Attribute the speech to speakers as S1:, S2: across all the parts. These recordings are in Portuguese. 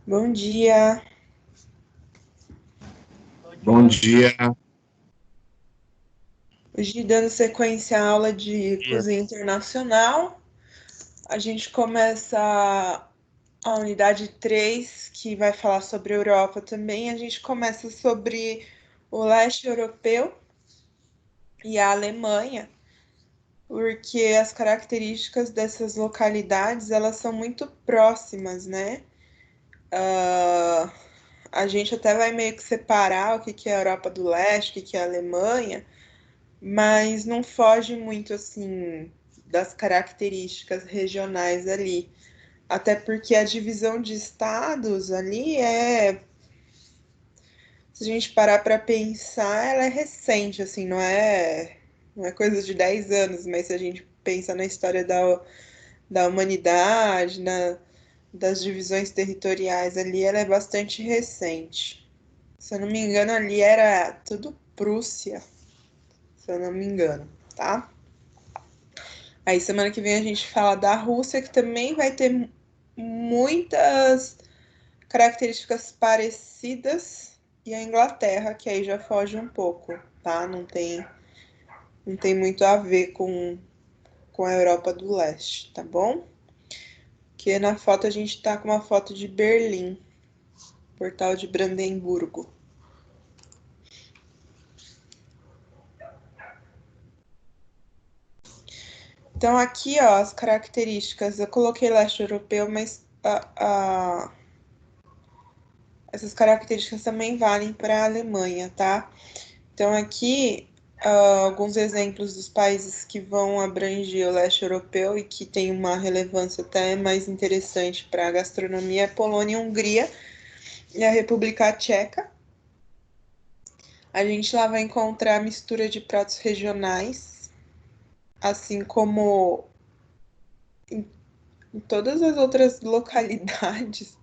S1: Bom dia.
S2: Bom dia.
S1: Hoje, dando sequência à aula de cozinha internacional, a gente começa a unidade 3, que vai falar sobre a Europa também. A gente começa sobre o leste europeu e a Alemanha, porque as características dessas localidades, elas são muito próximas, né? A gente até vai meio que separar o que que é a Europa do Leste, o que que é a Alemanha, mas não foge muito assim das características regionais ali. Até porque a divisão de estados ali se a gente parar para pensar, ela é recente, assim, não é coisa de 10 anos, mas se a gente pensa na história da humanidade, das divisões territoriais ali, ela é bastante recente. Se eu não me engano, ali era tudo Prússia, se eu não me engano, tá? Aí semana que vem a gente fala da Rússia, que também vai ter muitas características parecidas, e a Inglaterra, que aí já foge um pouco, tá? Não tem muito a ver com a Europa do Leste, tá bom? Que na foto a gente tá com uma foto de Berlim, Portal de Brandemburgo. Então aqui, ó, as características, eu coloquei leste europeu, mas essas características também valem para a Alemanha, tá? Então, aqui, alguns exemplos dos países que vão abranger o leste europeu e que tem uma relevância até mais interessante para a gastronomia é Polônia e Hungria e a República Tcheca. A gente lá vai encontrar mistura de pratos regionais, assim como em todas as outras localidades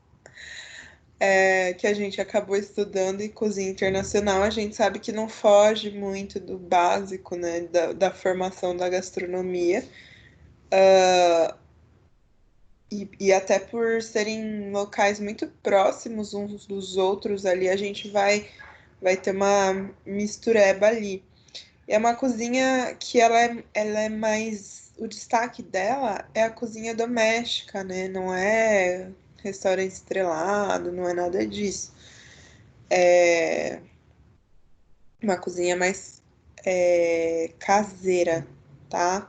S1: que a gente acabou estudando em cozinha internacional, a gente sabe que não foge muito do básico, né, da formação da gastronomia. E até por serem locais muito próximos uns dos outros ali, a gente vai ter uma mistureba ali. E é uma cozinha que ela é mais. O destaque dela é a cozinha doméstica, né? Não é restaurante estrelado, não é nada disso. É uma cozinha mais caseira, tá?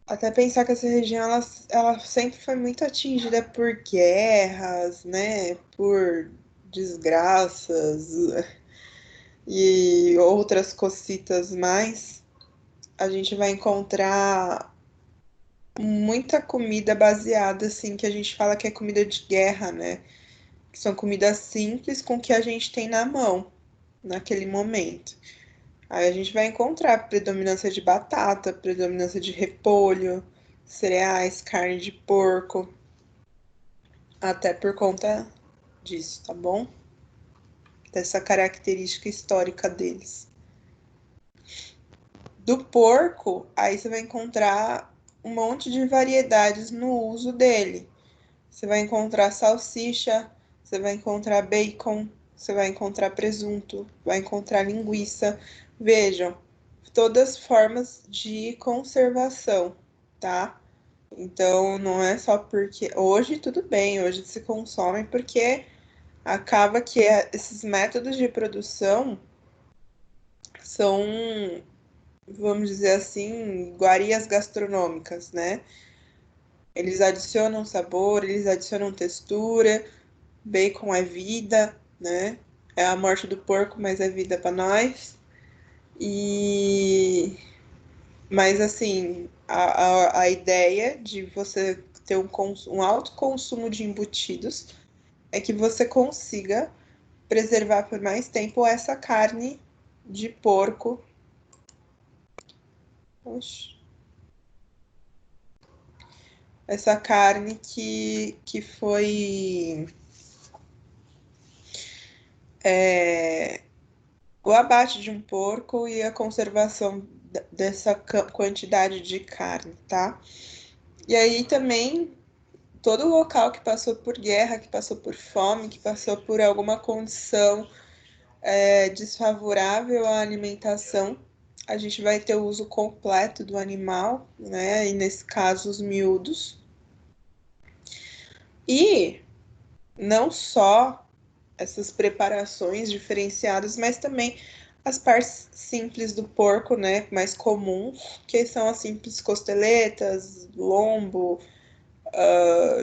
S1: Até pensar que essa região ela sempre foi muito atingida por guerras, né? Por desgraças e outras cocitas mais. A gente vai encontrar muita comida baseada, assim, que a gente fala que é comida de guerra, né? Que são comidas simples com o que a gente tem na mão naquele momento. Aí a gente vai encontrar predominância de batata, predominância de repolho, cereais, carne de porco, até por conta disso, tá bom? Dessa característica histórica deles. Do porco, aí você vai encontrar um monte de variedades no uso dele. Você vai encontrar salsicha, você vai encontrar bacon, você vai encontrar presunto, vai encontrar linguiça. Vejam, todas formas de conservação, tá? Então não é só porque hoje tudo bem, hoje se consome porque acaba que esses métodos de produção são, vamos dizer assim, iguarias gastronômicas, né? Eles adicionam sabor, eles adicionam textura, bacon é vida, né? É a morte do porco, mas é vida para nós. E mas assim, a ideia de você ter um alto consumo de embutidos é que você consiga preservar por mais tempo essa carne de porco. Oxe, essa carne que foi o abate de um porco e a conservação dessa quantidade de carne, tá? E aí também todo local que passou por guerra, que passou por fome, que passou por alguma condição desfavorável à alimentação, a gente vai ter o uso completo do animal, né? E nesse caso, os miúdos. E não só essas preparações diferenciadas, mas também as partes simples do porco, né, mais comuns, que são as simples costeletas, lombo,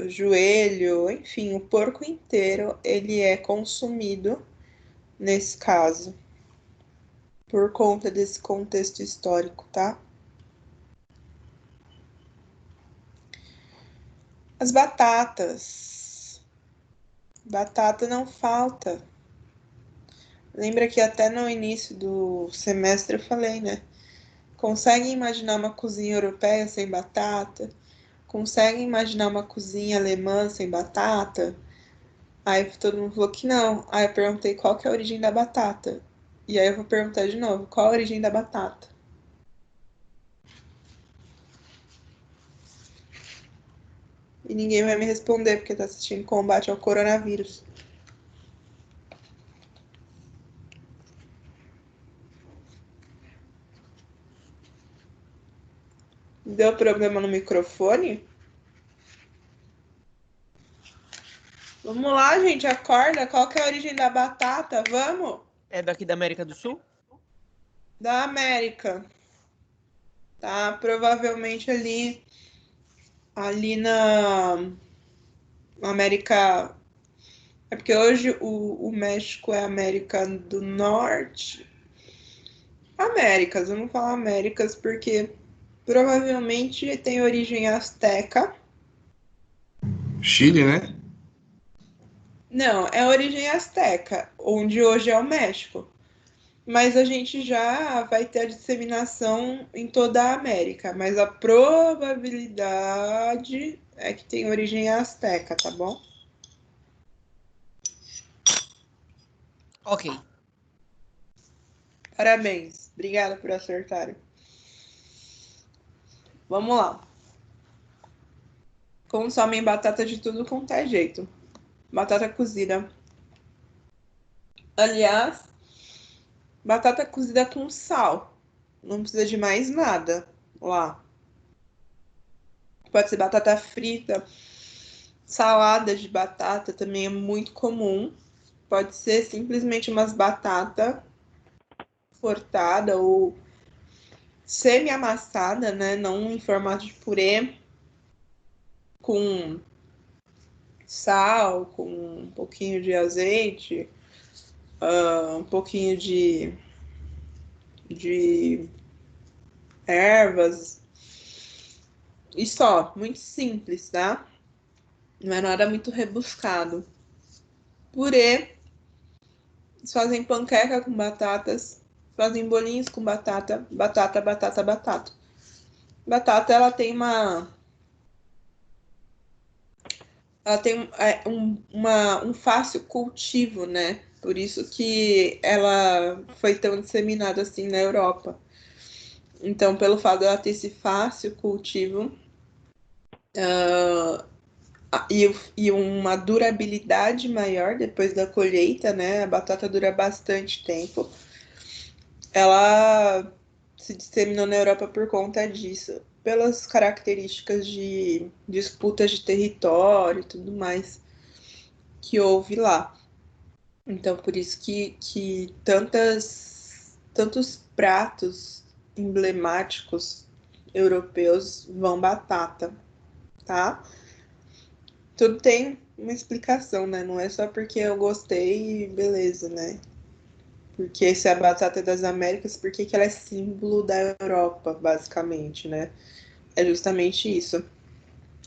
S1: joelho, enfim, o porco inteiro, ele é consumido nesse caso, por conta desse contexto histórico, tá? As batatas. Batata não falta. Lembra que até no início do semestre eu falei, né? Conseguem imaginar uma cozinha europeia sem batata? Conseguem imaginar uma cozinha alemã sem batata? Aí todo mundo falou que não. Aí eu perguntei qual que é a origem da batata. E aí eu vou perguntar de novo, qual a origem da batata? E ninguém vai me responder porque tá assistindo Combate ao Coronavírus. Deu problema no microfone? Vamos lá, gente, acorda. Qual que é a origem da batata? Vamos?
S2: É daqui da América do Sul?
S1: Da América. Tá? Provavelmente ali na América. É porque hoje o México é América do Norte. Américas, vamos falar Américas, porque provavelmente tem origem asteca.
S3: Chile, né?
S1: Não, é origem asteca, onde hoje é o México. Mas a gente já vai ter a disseminação em toda a América. Mas a probabilidade é que tem origem asteca, tá bom?
S2: Ok.
S1: Parabéns. Obrigada por acertarem. Vamos lá. Consomem batata de tudo quanto é jeito. Batata cozida. Aliás, batata cozida com sal. Não precisa de mais nada lá. Pode ser batata frita. Salada de batata também é muito comum. Pode ser simplesmente umas batata cortada ou semi-amassada, né? Não em formato de purê, com sal, com um pouquinho de azeite, um pouquinho de ervas. E só, muito simples, tá? Não é nada muito rebuscado. Purê, eles fazem panqueca com batatas, fazem bolinhos com batata, batata, batata, batata. Batata, ela tem um fácil cultivo, né? Por isso que ela foi tão disseminada assim na Europa. Então, pelo fato dela ter esse fácil cultivo e uma durabilidade maior depois da colheita, né? A batata dura bastante tempo. Ela se disseminou na Europa por conta disso, pelas características de disputas de território e tudo mais que houve lá. Então, por isso que tantos pratos emblemáticos europeus vão batata, tá? Tudo tem uma explicação, né? Não é só porque eu gostei e beleza, né? Porque se a batata é das Américas, por que ela é símbolo da Europa, basicamente, né? É justamente isso.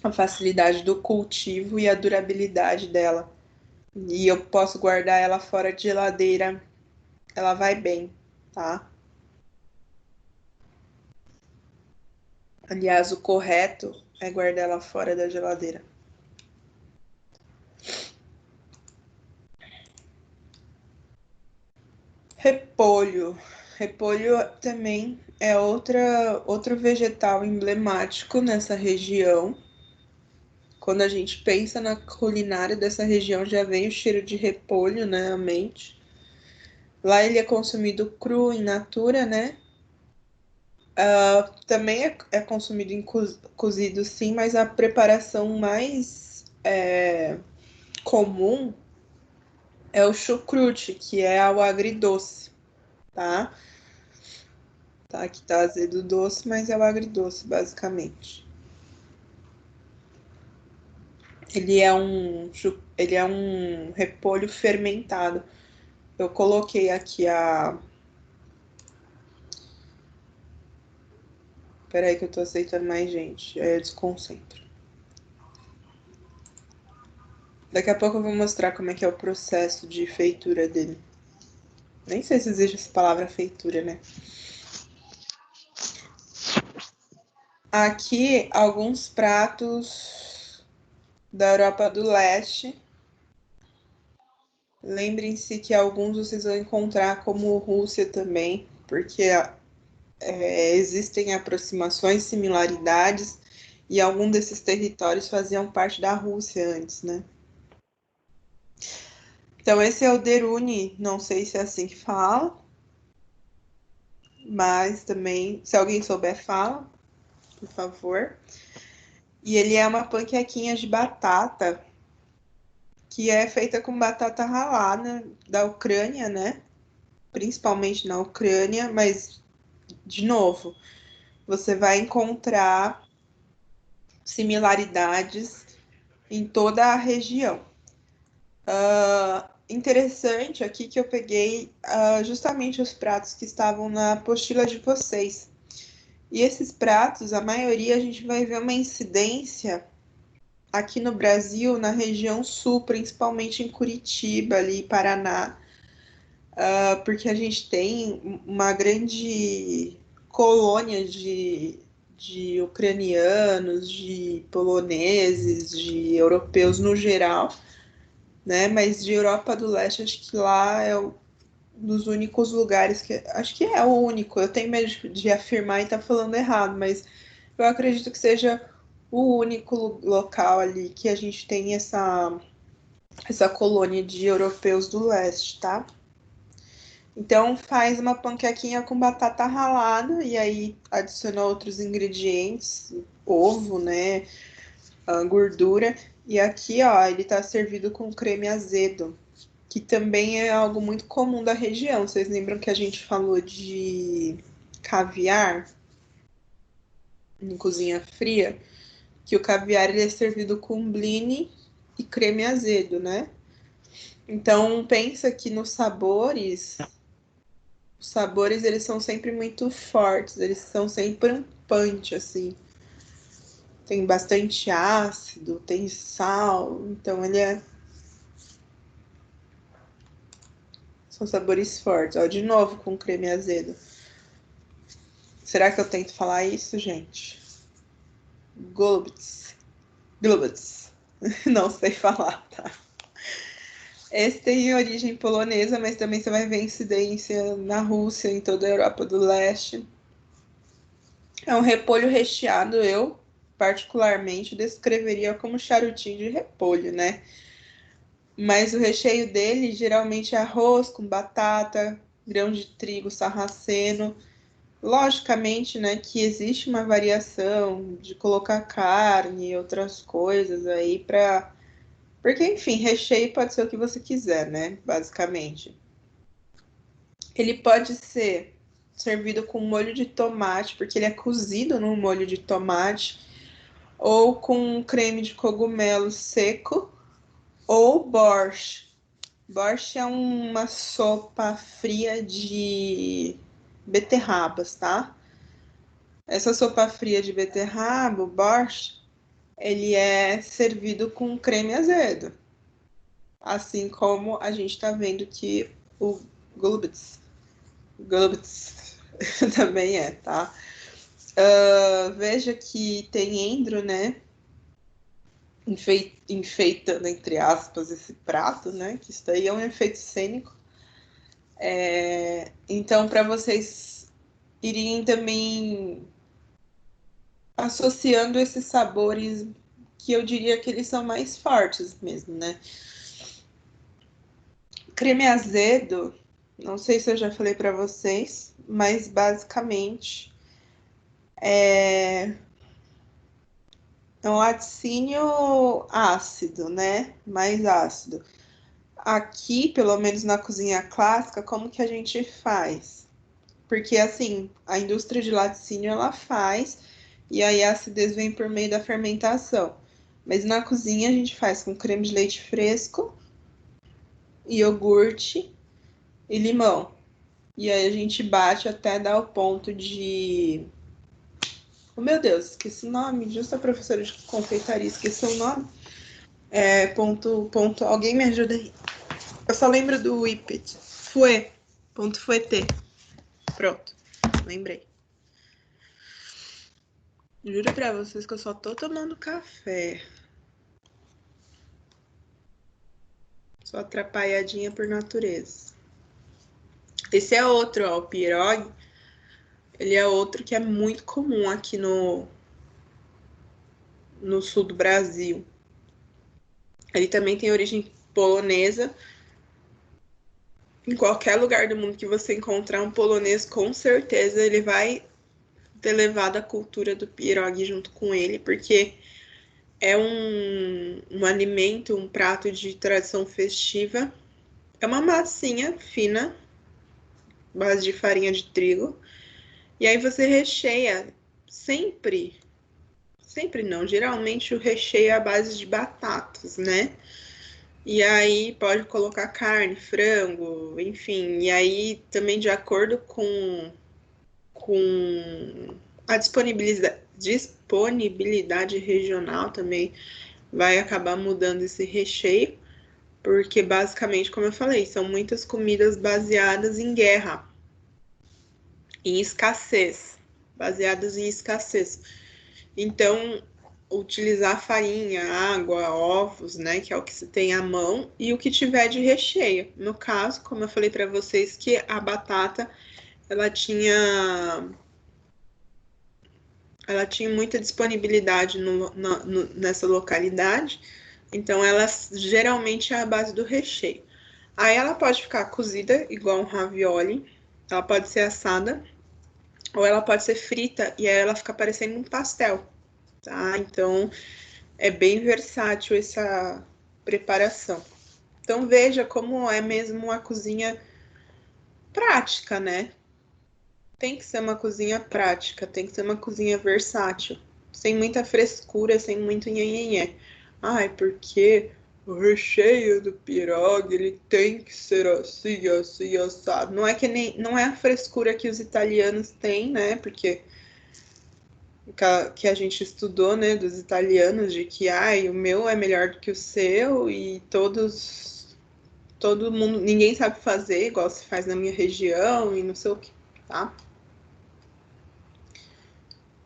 S1: A facilidade do cultivo e a durabilidade dela. E eu posso guardar ela fora de geladeira, ela vai bem, tá? Aliás, o correto é guardar ela fora da geladeira. Repolho. Repolho também é outro vegetal emblemático nessa região. quando a gente pensa na culinária dessa região, já vem o cheiro de repolho, né, à mente. Lá ele é consumido cru, in natura, né? Também é consumido em cozido, sim, mas a preparação mais comum é o chucrute, que é o agridoce, tá? Tá, aqui tá azedo doce, mas é o agridoce, basicamente. Ele é um repolho fermentado. Eu coloquei aqui a. Peraí que eu tô aceitando mais gente. Aí eu desconcentro. Daqui a pouco eu vou mostrar como é que é o processo de feitura dele. Nem sei se existe essa palavra feitura, né? Aqui, alguns pratos da Europa do Leste. Lembrem-se que alguns vocês vão encontrar como Rússia também, porque existem aproximações, similaridades, e algum desses territórios faziam parte da Rússia antes, né? Então, esse é o derune, não sei se é assim que fala, mas também, se alguém souber, fala, por favor. E ele é uma panquequinha de batata, que é feita com batata ralada da Ucrânia, né? Principalmente na Ucrânia, mas, de novo, você vai encontrar similaridades em toda a região. Interessante aqui que eu peguei justamente os pratos que estavam na apostila de vocês. E esses pratos, a maioria a gente vai ver uma incidência aqui no Brasil, na região sul, principalmente em Curitiba, ali, Paraná, porque a gente tem uma grande colônia de ucranianos, de poloneses, de europeus no geral, né? Mas de Europa do Leste, acho que lá é um dos únicos lugares que. Acho que é o único. Eu tenho medo de afirmar e estar falando errado, mas eu acredito que seja o único local ali que a gente tem essa colônia de europeus do leste, tá? Então faz uma panquequinha com batata ralada e aí adiciona outros ingredientes, ovo, né, a gordura. E aqui, ó, ele tá servido com creme azedo, que também é algo muito comum da região. Vocês lembram que a gente falou de caviar em cozinha fria? Que o caviar ele é servido com blini e creme azedo, né? Então pensa que nos sabores, os sabores eles são sempre muito fortes, eles são sempre um punch assim. Tem bastante ácido, tem sal, então são sabores fortes. Ó, de novo com creme azedo. Será que eu tento falar isso, gente? Golubitz. Glubitz. Não sei falar, tá? Esse tem origem polonesa, mas também você vai ver incidência na Rússia, em toda a Europa do Leste. É um repolho recheado, eu particularmente descreveria como charutinho de repolho, né? Mas o recheio dele geralmente é arroz com batata, grão de trigo sarraceno. Logicamente, né, que existe uma variação de colocar carne e outras coisas aí para. Porque, enfim, recheio pode ser o que você quiser, né? Basicamente. Ele pode ser servido com molho de tomate, porque ele é cozido no molho de tomate, ou com creme de cogumelo seco, ou borscht. Borscht é uma sopa fria de beterrabas, tá? Essa sopa fria de beterraba, o borscht, ele é servido com creme azedo. Assim como a gente tá vendo que o Golubitz, Golubitz também é, tá? Veja que tem endro, né? Enfeitando, entre aspas, esse prato, né? Que isso daí é um efeito cênico. Então, para vocês irem também associando esses sabores que eu diria que eles são mais fortes mesmo, né? Creme azedo, não sei se eu já falei para vocês, mas basicamente é um laticínio ácido, né? Mais ácido. Aqui, pelo menos na cozinha clássica, como que a gente faz? Porque assim, a indústria de laticínio ela faz e aí a acidez vem por meio da fermentação. Mas na cozinha a gente faz com creme de leite fresco, iogurte e limão. E aí a gente bate até dar o ponto de. Oh, meu Deus, esqueci o nome. Justo a professora de confeitaria esqueceu o nome. É ponto. Alguém me ajuda aí. Eu só lembro do Whippet. Fouet. Ponto foueté. Pronto. Lembrei. Juro pra vocês que eu só tô tomando café. Sou atrapalhadinha por natureza. Esse é outro, ó, o pirogue. Ele é outro que é muito comum aqui no sul do Brasil. Ele também tem origem polonesa. Em qualquer lugar do mundo que você encontrar um polonês, com certeza ele vai ter levado a cultura do pierogi junto com ele, porque é um alimento, um prato de tradição festiva. É uma massinha fina, base de farinha de trigo, e aí você recheia sempre, sempre não, geralmente o recheio é à base de batatas, né? E aí pode colocar carne, frango, enfim. E aí também de acordo com a disponibilidade regional também vai acabar mudando esse recheio, porque basicamente, como eu falei, são muitas comidas baseadas em guerra, em escassez, baseadas em escassez. Então, utilizar farinha, água, ovos, né, que é o que se tem à mão, e o que tiver de recheio. No caso, como eu falei para vocês, que a batata ela tinha muita disponibilidade nessa localidade, então ela geralmente é a base do recheio. Aí ela pode ficar cozida igual um ravioli, ela pode ser assada ou ela pode ser frita e aí ela fica parecendo um pastel, tá? Então é bem versátil essa preparação. Então veja como é mesmo uma cozinha prática, né? Tem que ser uma cozinha prática, tem que ser uma cozinha versátil, sem muita frescura, sem muito nhenhenhé. Ai, porque o recheio do pirog, ele tem que ser assim, assim, assado. Não é que nem, não é a frescura que os italianos têm, né? Porque que a gente estudou, né, dos italianos, de que ai, o meu é melhor do que o seu e todo mundo, ninguém sabe fazer igual se faz na minha região e não sei o que, tá?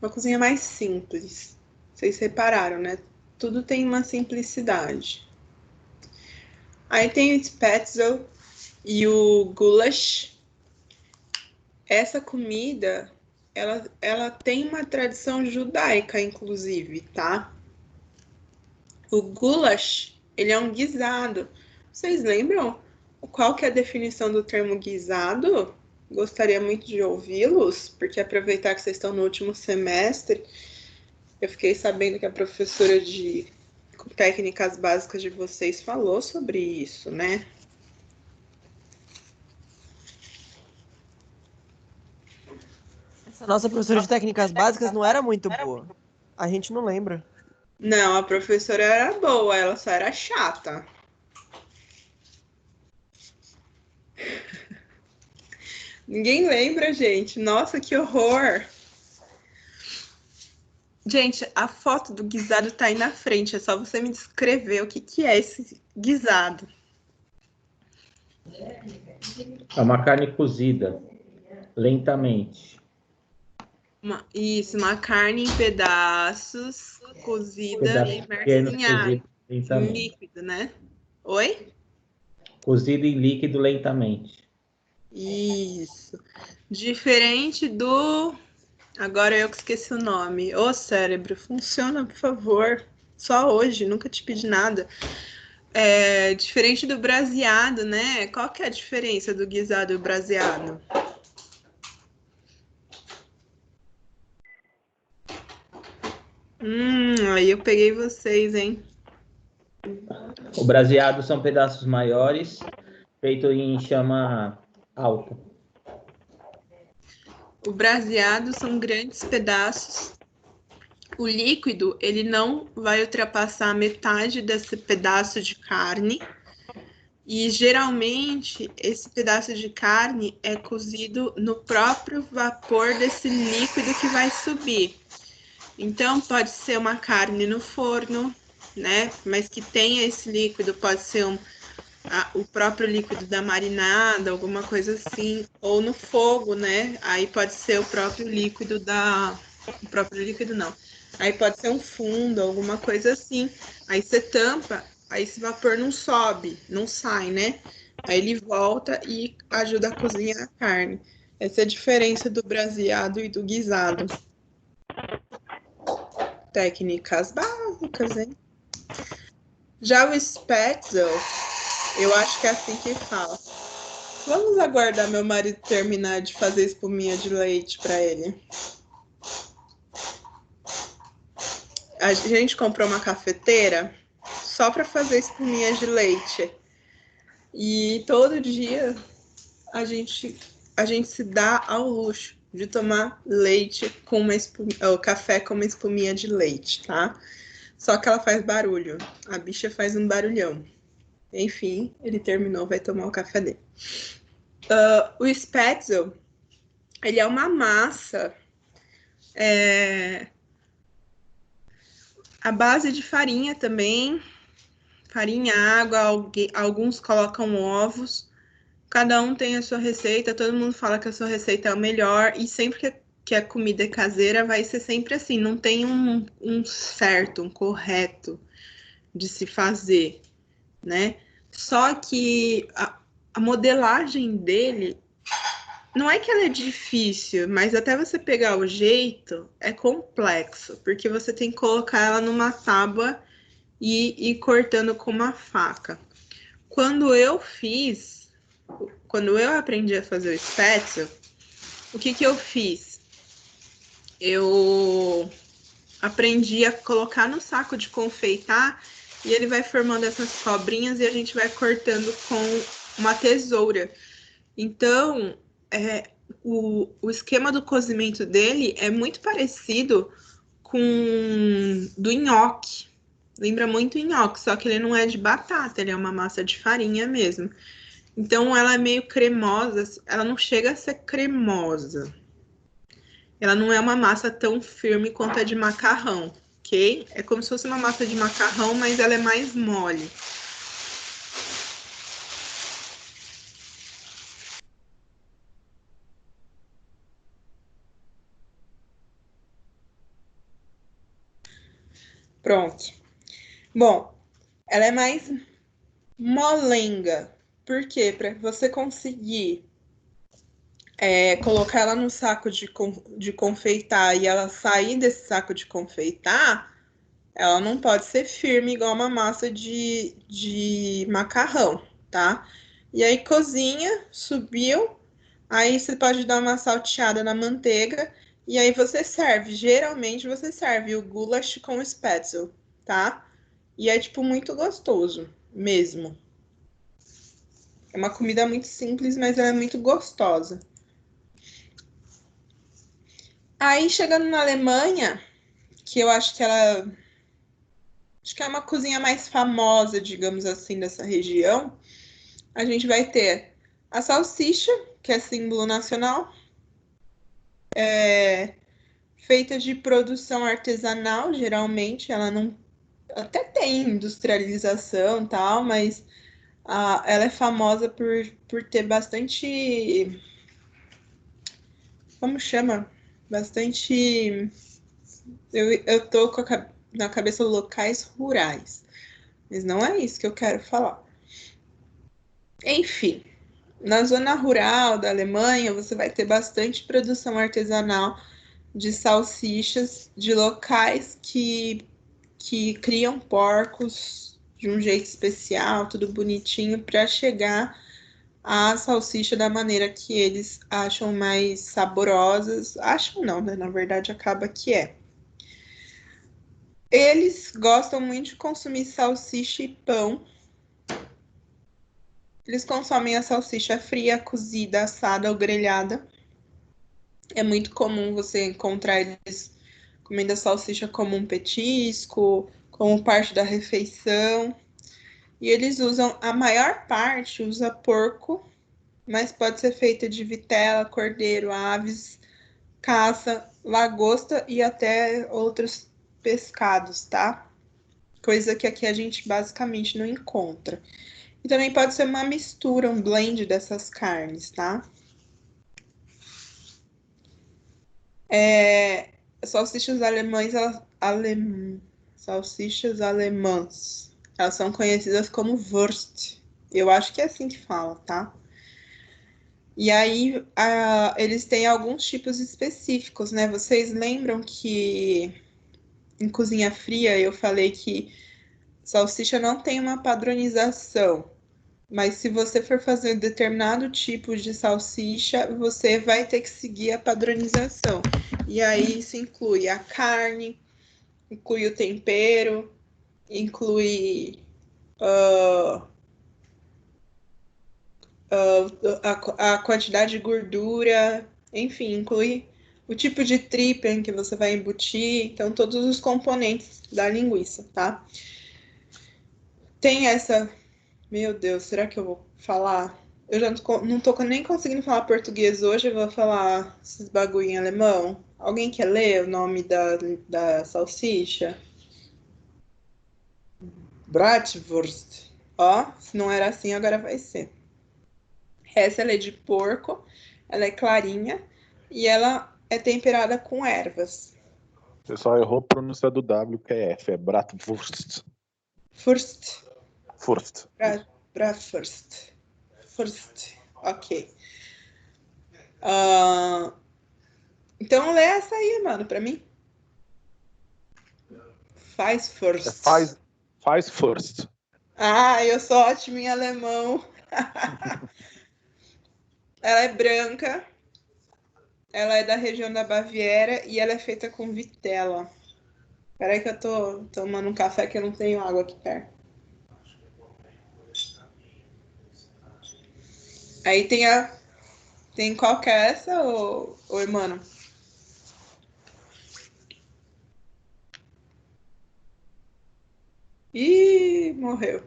S1: Uma cozinha mais simples. Vocês repararam, né? Tudo tem uma simplicidade. Aí tem o spätzle e o goulash. Essa comida, ela tem uma tradição judaica, inclusive, tá? O goulash, ele é um guisado. Vocês lembram qual que é a definição do termo guisado? Gostaria muito de ouvi-los, porque aproveitar que vocês estão no último semestre, eu fiquei sabendo que a professora de técnicas básicas de vocês falou sobre isso, né?
S2: Essa nossa professora de técnicas básicas não era muito boa. A gente não lembra.
S1: Não, a professora era boa, ela só era chata. Ninguém lembra, gente. Nossa, que horror! Gente, a foto do guisado tá aí na frente. É só você me descrever o que que é esse guisado.
S3: É uma carne cozida lentamente.
S1: Uma carne em pedaços, cozida e
S3: Pedaços
S1: imersa
S3: pequenos
S1: em água,
S3: cozidos
S1: em
S3: lentamente.
S1: líquido, né? Oi?
S3: Cozido em líquido lentamente.
S1: Isso. Diferente do. Agora eu que esqueci o nome. Ô cérebro, funciona, por favor. só hoje, nunca te pedi nada. Diferente do braseado, né? Qual que é a diferença do guisado e o braseado? Aí eu peguei vocês, hein?
S3: O braseado são pedaços maiores, feito em chama alta.
S1: O braseado são grandes pedaços. O líquido, ele não vai ultrapassar a metade desse pedaço de carne. E geralmente esse pedaço de carne é cozido no próprio vapor desse líquido que vai subir. Então pode ser uma carne no forno, né? Mas que tenha esse líquido, pode ser o próprio líquido da marinada, alguma coisa assim, ou no fogo, né? Aí pode ser o próprio líquido o próprio líquido não. Aí pode ser um fundo, alguma coisa assim. Aí você tampa, aí esse vapor não sobe, não sai, né? Aí ele volta e ajuda a cozinhar a carne. Essa é a diferença do braseado e do guisado. Técnicas básicas, hein? Já o Spätzle, eu acho que é assim que fala. Vamos aguardar meu marido terminar de fazer espuminha de leite para ele. A gente comprou uma cafeteira só para fazer espuminha de leite. E todo dia a gente se dá ao luxo de tomar leite com ou café com uma espuminha de leite, tá? Só que ela faz barulho. A bicha faz um barulhão. Enfim, ele terminou, vai tomar o café dele. O Spätzle, ele é uma massa à base de farinha também. Farinha, água, alguns colocam ovos. Cada um tem a sua receita, todo mundo fala que a sua receita é o melhor. E sempre que a comida é caseira, vai ser sempre assim. Não tem um certo, um correto de se fazer, né? Só que a modelagem dele não é que ela é difícil, mas até você pegar o jeito é complexo, porque você tem que colocar ela numa tábua e ir cortando com uma faca. Quando eu aprendi a fazer o Spätzle, o que eu fiz? Eu aprendi a colocar no saco de confeitar e ele vai formando essas cobrinhas e a gente vai cortando com uma tesoura. Então, o esquema do cozimento dele é muito parecido com do nhoque. Lembra muito nhoque, só que ele não é de batata, ele é uma massa de farinha mesmo. Então, ela é meio cremosa, ela não chega a ser cremosa. Ela não é uma massa tão firme quanto a de macarrão, ok? É como se fosse uma massa de macarrão, mas ela é mais mole. Pronto. Bom, ela é mais molenga. Por quê? Para você conseguir colocar ela no saco de confeitar e ela sair desse saco de confeitar, ela não pode ser firme igual uma massa de macarrão, tá? E aí cozinha, subiu, aí você pode dar uma salteada na manteiga e aí você serve. Geralmente você serve o goulash com spätzle, tá? E é tipo muito gostoso mesmo. É uma comida muito simples, mas ela é muito gostosa. Aí chegando na Alemanha, que eu acho que é uma cozinha mais famosa, digamos assim, dessa região, a gente vai ter a salsicha, que é símbolo nacional, feita de produção artesanal, geralmente, ela não até tem industrialização e tal, mas ela é famosa por ter bastante, como chama? Bastante, eu tô na cabeça locais rurais, mas não é isso que eu quero falar. Enfim, na zona rural da Alemanha, você vai ter bastante produção artesanal de salsichas de locais que que criam porcos de um jeito especial, tudo bonitinho, para chegar à salsicha da maneira que eles acham mais saborosas. Acham não, né? Na verdade, acaba que é. Eles gostam muito de consumir salsicha e pão. Eles consomem a salsicha fria, cozida, assada ou grelhada. É muito comum você encontrar eles comendo a salsicha como um petisco, como parte da refeição. E eles usam, a maior parte usa porco, mas pode ser feita de vitela, cordeiro, aves, caça, lagosta e até outros pescados, tá? Coisa que aqui a gente basicamente não encontra. E também pode ser uma mistura, um blend dessas carnes, tá? Salsichas alemães, salsichas alemãs, elas são conhecidas como Wurst. Eu acho que é assim que fala, tá? E aí, eles têm alguns tipos específicos, né? Vocês lembram que em cozinha fria eu falei que salsicha não tem uma padronização, mas se você for fazer um determinado tipo de salsicha, você vai ter que seguir a padronização. E aí isso inclui a carne, inclui o tempero, inclui a quantidade de gordura, enfim, inclui o tipo de tripa em que você vai embutir, então todos os componentes da linguiça, tá? Tem essa. Meu Deus, será que eu vou falar? Eu já não tô nem conseguindo falar português hoje, eu vou falar esses bagulho em alemão. Alguém quer ler o nome da salsicha? Bratwurst. Ó, se não era assim, agora vai ser. Essa ela é de porco, ela é clarinha e ela é temperada com ervas.
S4: Você só errou a pronúncia do W, que é F, é Bratwurst.
S1: Furst.
S4: Furst.
S1: Bratwurst. Furst. Ok. Ah, então lê essa aí, mano, pra mim. Faz first.
S4: Faz first.
S1: Ah, eu sou ótima em alemão. Ela é branca, ela é da região da Baviera e ela é feita com vitela. Peraí que eu tô tomando um café que eu não tenho água aqui perto. Aí tem a. Tem qual que é essa, ô mano? Ih, morreu.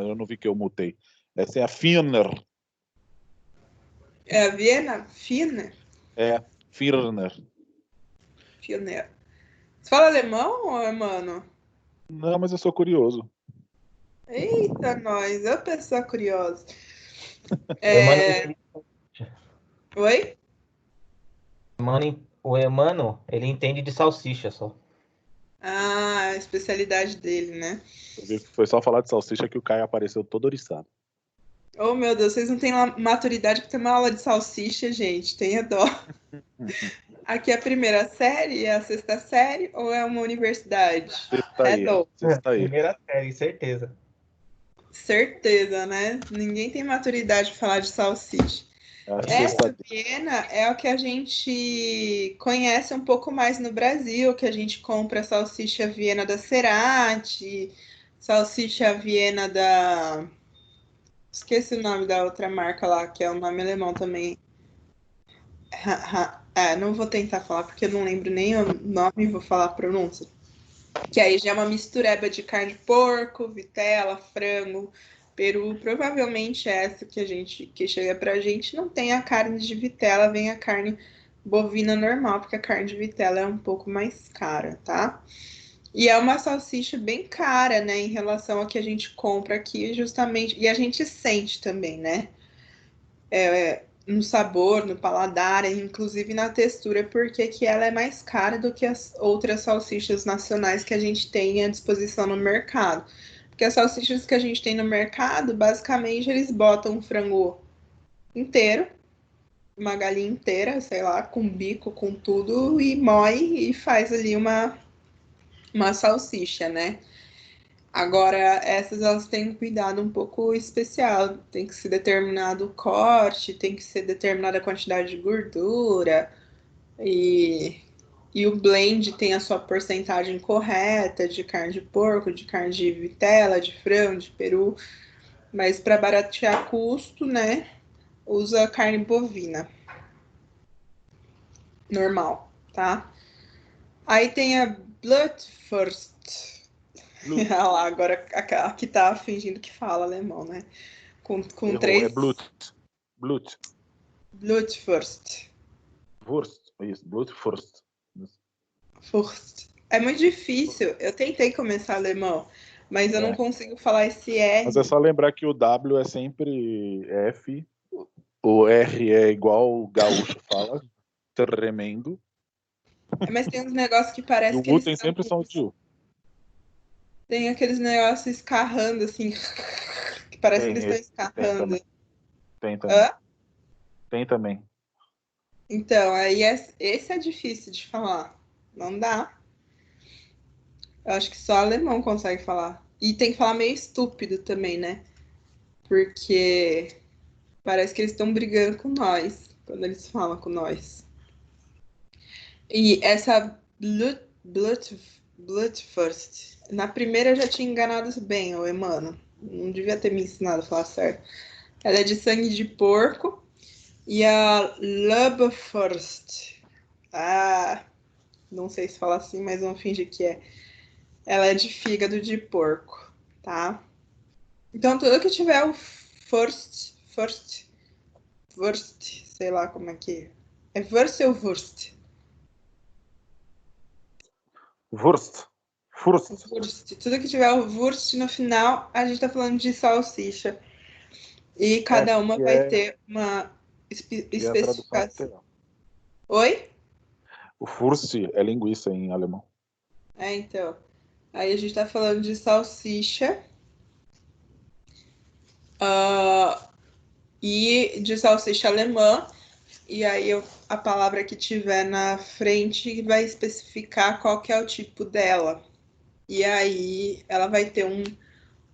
S4: Eu não vi que eu mutei. Essa é a Firner.
S1: É a Viena? Fina?
S4: É, Firner.
S1: Fina. Você fala alemão, ô mano?
S4: Não, mas eu sou curioso.
S1: Eita, nós, a pessoa curiosa.
S3: O
S1: Oi?
S3: Emano, ele entende de salsicha só.
S1: Ah, a especialidade dele, né?
S4: Eu vi que foi só falar de salsicha que o Caio apareceu todo oriçado.
S1: Oh, meu Deus, vocês não têm maturidade para ter uma aula de salsicha, gente. Tenha dó. Aqui é a primeira série, é a sexta série ou é uma universidade?
S4: Sexta
S1: É
S4: aí.
S1: dó.
S4: Sexta aí.
S3: Primeira série, certeza.
S1: Certeza, né? Ninguém tem maturidade para falar de salsicha.
S4: A sexta
S1: Essa Viena é o que a gente conhece um pouco mais no Brasil, que a gente compra salsicha Viena da Cerati, salsicha Viena da... Esqueci o nome da outra marca lá, que é o nome alemão também. Não vou tentar falar porque eu não lembro nem o nome, vou falar a pronúncia. Que aí já é uma mistureba de carne de porco, vitela, frango, peru. Provavelmente essa que chega pra gente não tem a carne de vitela, vem a carne bovina normal, porque a carne de vitela é um pouco mais cara, tá? E é uma salsicha bem cara, né, em relação ao que a gente compra aqui, justamente, e a gente sente também, né? No sabor, no paladar, inclusive na textura, porque que ela é mais cara do que as outras salsichas nacionais que a gente tem à disposição no mercado. Porque as salsichas que a gente tem no mercado, basicamente, eles botam um frango inteiro, uma galinha inteira, sei lá, com bico, com tudo, e moe e faz ali uma salsicha, né? Agora, essas elas têm um cuidado um pouco especial. Tem que ser determinado o corte, tem que ser determinada a quantidade de gordura e, e o blend tem a sua porcentagem correta de carne de porco, de carne de vitela, de frango, de peru. Mas para baratear custo, né, usa carne bovina normal, tá? Aí tem a Blutwurst.
S4: Blut.
S1: Olha lá, agora aqui tá fingindo que fala alemão, né? Com
S4: Errou, é
S1: três.
S4: Blut. Blut.
S1: Blutwurst.
S4: Wurst. Isso, Blutwurst.
S1: Furst. É muito difícil. Eu tentei começar alemão, mas eu não
S4: É.
S1: consigo falar esse
S4: Mas é
S1: R.
S4: só lembrar que o W é sempre F, o R é igual o gaúcho fala, tremendo,
S1: Mas tem uns negócios que
S4: e
S1: parece
S4: o
S1: que
S4: U
S1: eles
S4: tem
S1: estão.
S4: sempre som de U.
S1: Tem aqueles negócios escarrando, assim. Que parece que
S4: Tem
S1: eles estão
S4: esse, tem
S1: escarrando.
S4: também. Tem também.
S1: Hã?
S4: Tem também.
S1: Então, aí esse é difícil de falar. Não dá. Eu acho que só alemão consegue falar. E tem que falar meio estúpido também, né? Porque parece que eles estão brigando com nós quando eles falam com nós. E essa Blutwurst, na primeira eu já tinha enganado bem, ô mano. Não devia ter me ensinado a falar certo. Ela é de sangue de porco. E a Leberwurst. Ah, não sei se fala assim, mas vamos fingir que é. Ela é de fígado de porco, tá? Então tudo que tiver o Wurst, sei lá como é que é. É Wurst ou Wurst?
S4: Wurst. Furst.
S1: Wurst. Tudo que tiver o Wurst no final, a gente tá falando de salsicha. E
S4: É,
S1: cada uma vai ter uma
S4: que é a tradução
S1: especificação.
S4: literal.
S1: Oi?
S4: O Furst é linguiça em alemão.
S1: É, então. Aí a gente tá falando de salsicha. E de salsicha alemã. E aí a palavra que tiver na frente vai especificar qual que é o tipo dela. E aí ela vai ter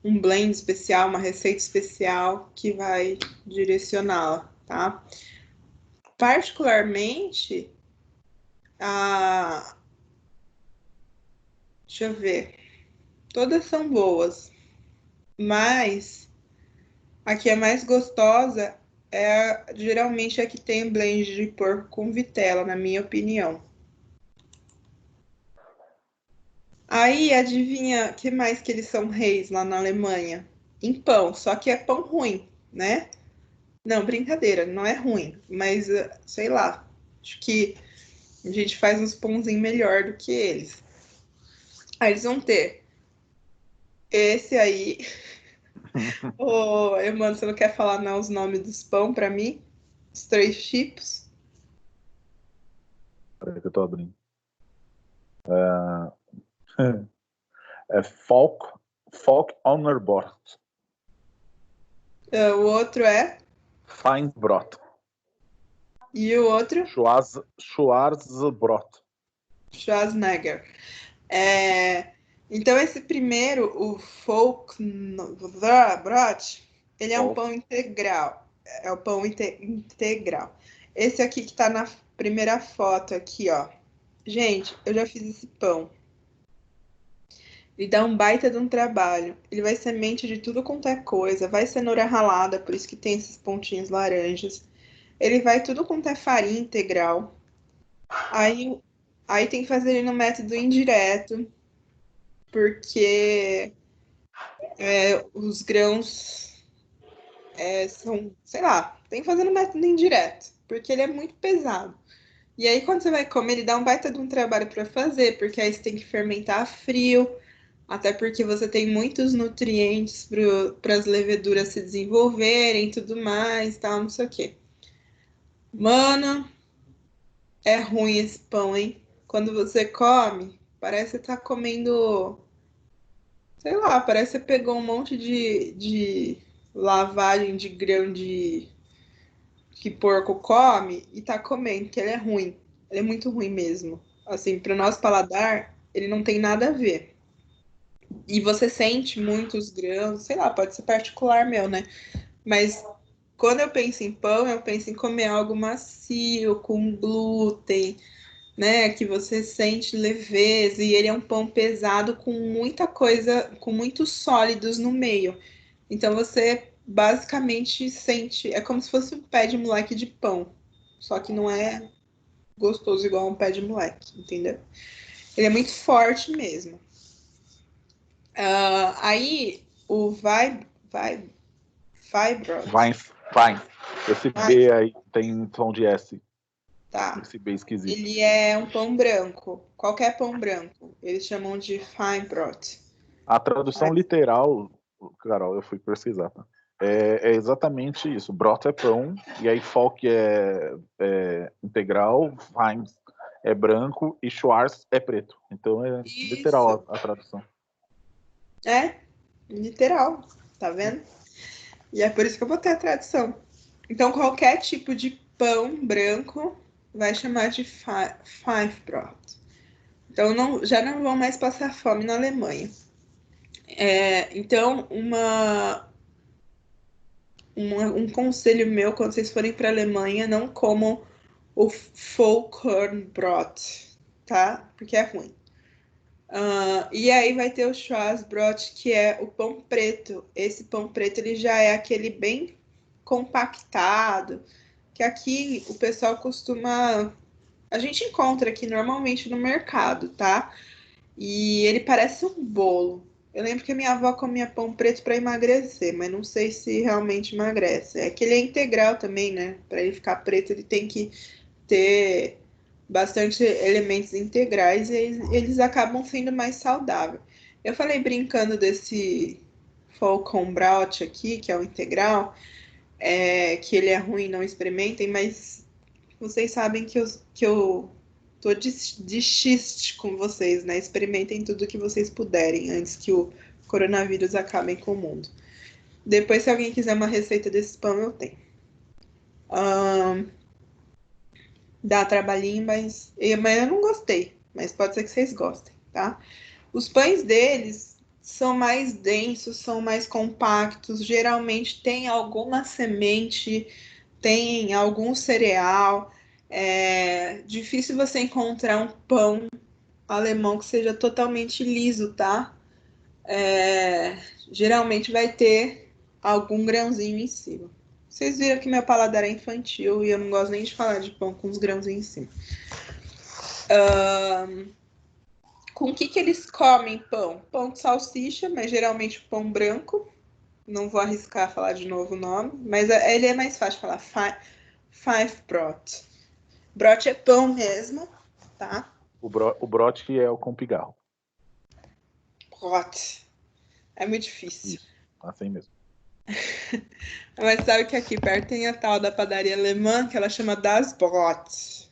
S1: um blend especial, uma receita especial que vai direcioná-la, tá? Particularmente, a... deixa eu ver. Todas são boas, mas a que é mais gostosa é geralmente a que tem blend de porco com vitela, na minha opinião. Aí, adivinha que mais que eles são reis lá na Alemanha? Em pão, só que é pão ruim, né? Não, brincadeira, não é ruim, mas sei lá, acho que a gente faz uns pãozinhos melhor do que eles. Aí eles vão ter esse aí. Ô, mano, você não quer falar não os nomes dos pão pra mim? Os três tipos?
S4: Peraí que eu tô abrindo. É Folk Honorbrot.
S1: O outro é?
S4: Feinbrot.
S1: E o outro?
S4: Schwarzbrot.
S1: Schwarzenegger. Então, esse primeiro, o Folkbrot, ele é um pão integral. É o pão integral. Esse aqui que tá na primeira foto aqui, ó. Gente, eu já fiz esse pão. Ele dá um baita de um trabalho. Ele vai semente de tudo quanto é coisa. Vai cenoura ralada, por isso que tem esses pontinhos laranjas. Ele vai tudo quanto é farinha integral. Aí, aí tem que fazer ele no método indireto, porque os grãos são, sei lá, tem que fazer no método indireto, porque ele é muito pesado. E aí, quando você vai comer, ele dá um baita de um trabalho para fazer, porque aí você tem que fermentar a frio, até porque você tem muitos nutrientes para as leveduras se desenvolverem e tudo mais, tal, não sei o quê. Mano, é ruim esse pão, hein? Quando você come, parece que você tá comendo, sei lá, parece que você pegou um monte de lavagem de grão de que porco come e tá comendo, que ele é ruim. Ele é muito ruim mesmo. Assim, para o nosso paladar, ele não tem nada a ver. E você sente muitos grãos, sei lá, pode ser particular meu, né? Mas quando eu penso em pão, eu penso em comer algo macio, com glúten, né? Que você sente leveza, e ele é um pão pesado com muita coisa, com muitos sólidos no meio. Então você basicamente sente, é como se fosse um pé de moleque de pão, só que não é gostoso igual um pé de moleque, entendeu? Ele é muito forte mesmo. Aí o Vibrant,
S4: Vines. Esse B aí tem som de S.
S1: tá?
S4: Esse B esquisito.
S1: Ele é um pão branco, qualquer pão branco. Eles chamam de Feinbrot.
S4: A tradução literal, Carol, eu fui pesquisar, tá? É exatamente isso. Brot é pão, e aí Folk é integral, Vines é branco e Schwarz é preto. Então é literal a tradução.
S1: É, literal, tá vendo? E é por isso que eu botei a tradução. Então, qualquer tipo de pão branco vai chamar de Feinbrot. Então, já não vão mais passar fome na Alemanha. Então, um conselho meu, quando vocês forem para a Alemanha, não comam o Vollkornbrot, tá? Porque é ruim. E aí vai ter o Schwarzbrot, que é o pão preto. Esse pão preto ele já é aquele bem compactado, que aqui o pessoal costuma... A gente encontra aqui normalmente no mercado, tá? E ele parece um bolo. Eu lembro que a minha avó comia pão preto para emagrecer, mas não sei se realmente emagrece. É que ele é integral também, né? Para ele ficar preto, ele tem que ter bastante elementos integrais e eles acabam sendo mais saudáveis. Eu falei brincando desse Vollkornbrot aqui, que é o integral, que ele é ruim, não experimentem, mas vocês sabem que eu tô de xiste com vocês, né? Experimentem tudo que vocês puderem antes que o coronavírus acabe com o mundo. Depois, se alguém quiser uma receita desse pão, eu tenho. Dá trabalhinho, mas eu não gostei. Mas pode ser que vocês gostem, tá? Os pães deles são mais densos, são mais compactos. Geralmente tem alguma semente, tem algum cereal. É difícil você encontrar um pão alemão que seja totalmente liso, tá? Geralmente vai ter algum grãozinho em cima. Vocês viram que meu paladar é infantil e eu não gosto nem de falar de pão com os grãozinhos em cima. Com o que eles comem pão? Pão de salsicha, mas geralmente pão branco. Não vou arriscar falar de novo o nome, mas ele é mais fácil de falar. Feinbrot. Brot é pão mesmo, tá?
S4: O Brot é o com pigarro.
S1: Brot. É muito difícil.
S4: Isso, assim mesmo.
S1: Mas sabe que aqui perto tem a tal da padaria alemã que ela chama Das Brot.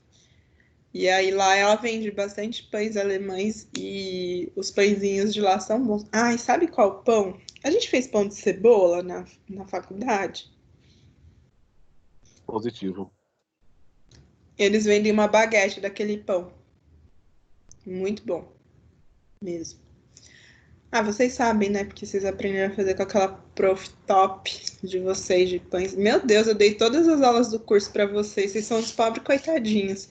S1: E aí lá ela vende bastante pães alemães e os pãezinhos de lá são bons. Ah, e sabe qual pão? A gente fez pão de cebola na faculdade.
S4: Positivo.
S1: Eles vendem uma baguete daquele pão. Muito bom. Mesmo. Ah, vocês sabem, né? Porque vocês aprenderam a fazer com aquela prof top de vocês de pães. Meu Deus, eu dei todas as aulas do curso para vocês. Vocês são os pobres coitadinhos.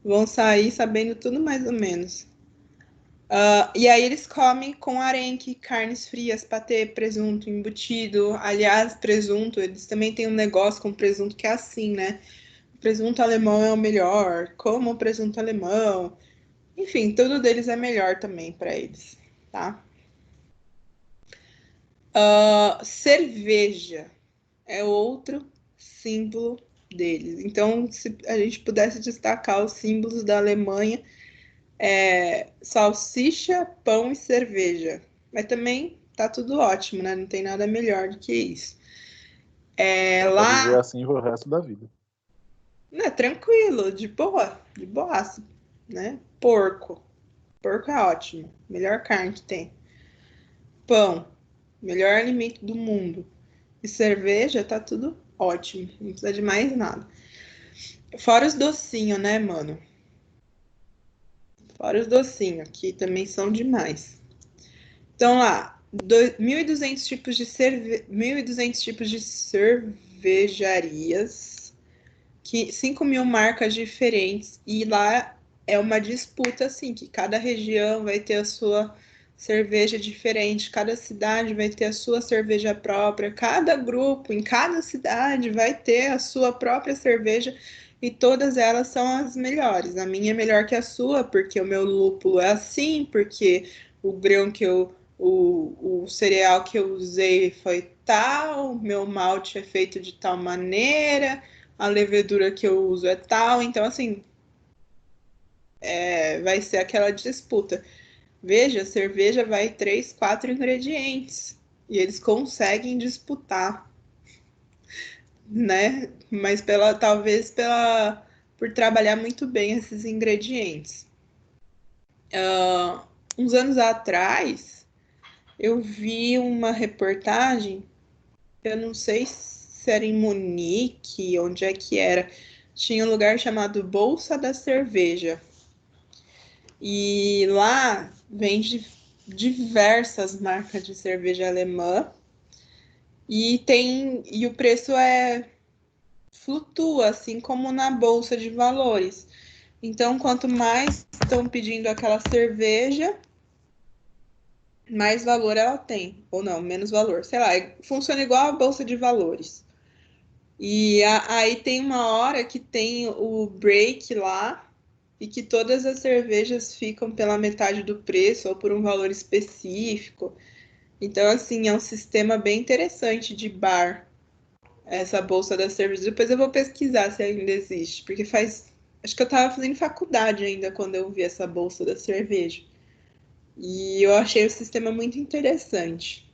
S1: Vão sair sabendo tudo mais ou menos. E aí eles comem com arenque, carnes frias, patê, presunto, embutido. Aliás, presunto, eles também têm um negócio com presunto que é assim, né? O presunto alemão é o melhor. Como o presunto alemão. Enfim, tudo deles é melhor também para eles, tá? Cerveja é outro símbolo deles. Então, se a gente pudesse destacar os símbolos da Alemanha, salsicha, pão e cerveja. Mas também tá tudo ótimo, né? Não tem nada melhor do que isso.
S4: Dá pra viver
S1: Lá,
S4: assim o resto da vida.
S1: né, tranquilo, de boa, de boaço, né? Porco. Porco é ótimo. Melhor carne que tem. Pão. Melhor alimento do mundo. E cerveja, tá tudo ótimo. Não precisa de mais nada. Fora os docinhos, né, mano? Fora os docinhos, que também são demais. Então lá, 1.200 tipos de 1.200 tipos de cervejarias, 5.000 marcas diferentes, e lá é uma disputa assim, que cada região vai ter a sua cerveja diferente, cada cidade vai ter a sua cerveja própria, cada grupo em cada cidade vai ter a sua própria cerveja e todas elas são as melhores. A minha é melhor que a sua, porque o meu lúpulo é assim, porque o grão que o cereal que eu usei foi tal, o meu malte é feito de tal maneira, a levedura que eu uso é tal, então assim, vai ser aquela disputa. Veja, cerveja vai 3, 4 ingredientes e eles conseguem disputar, né? Mas talvez por trabalhar muito bem esses ingredientes. Uns anos atrás, eu vi uma reportagem, eu não sei se era em Munique, onde é que era, tinha um lugar chamado Bolsa da Cerveja. E lá vende diversas marcas de cerveja alemã e o preço flutua, assim como na bolsa de valores. Então, quanto mais estão pedindo aquela cerveja, mais valor ela tem, ou não, menos valor. Sei lá, funciona igual a bolsa de valores. E aí tem uma hora que tem o break lá e que todas as cervejas ficam pela metade do preço ou por um valor específico. Então, assim, é um sistema bem interessante de bar, essa bolsa da cerveja. Depois eu vou pesquisar se ainda existe, porque acho que eu estava fazendo faculdade ainda quando eu vi essa bolsa da cerveja. E eu achei o sistema muito interessante.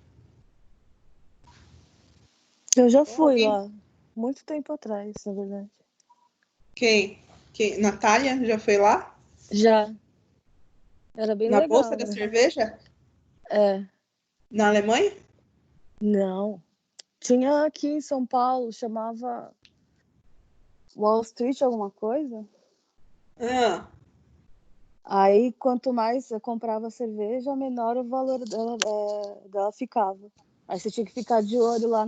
S5: Eu já fui
S1: Alguém-
S5: lá, muito tempo atrás, na verdade.
S1: Quem? Natália, já foi lá?
S5: Já. Era bem
S1: Na bolsa
S5: legal,
S1: da
S5: né?
S1: cerveja?
S5: É.
S1: Na Alemanha?
S5: Não. Tinha aqui em São Paulo, chamava Wall Street alguma coisa.
S1: Ah,
S5: Aí, quanto mais eu comprava cerveja, menor o valor dela ficava. Aí você tinha que ficar de olho lá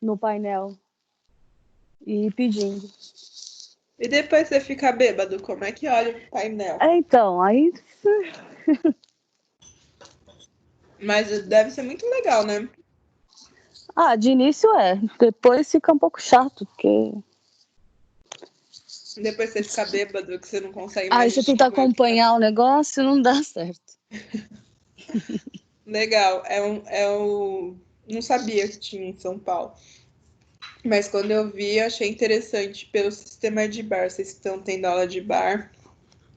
S5: no painel e ir pedindo.
S1: e depois você fica bêbado, como é que olha o painel?
S5: Então, aí...
S1: Mas deve ser muito legal, né?
S5: de início é. Depois fica um pouco chato, porque...
S1: Depois você fica bêbado, que você não consegue
S5: Aí
S1: mais
S5: você tenta
S1: distinguir o que tá.
S5: acompanhar o negócio e não dá certo.
S1: Legal, não sabia que tinha em São Paulo. Mas quando eu vi, eu achei interessante pelo sistema de bar. Vocês estão tendo aula de bar,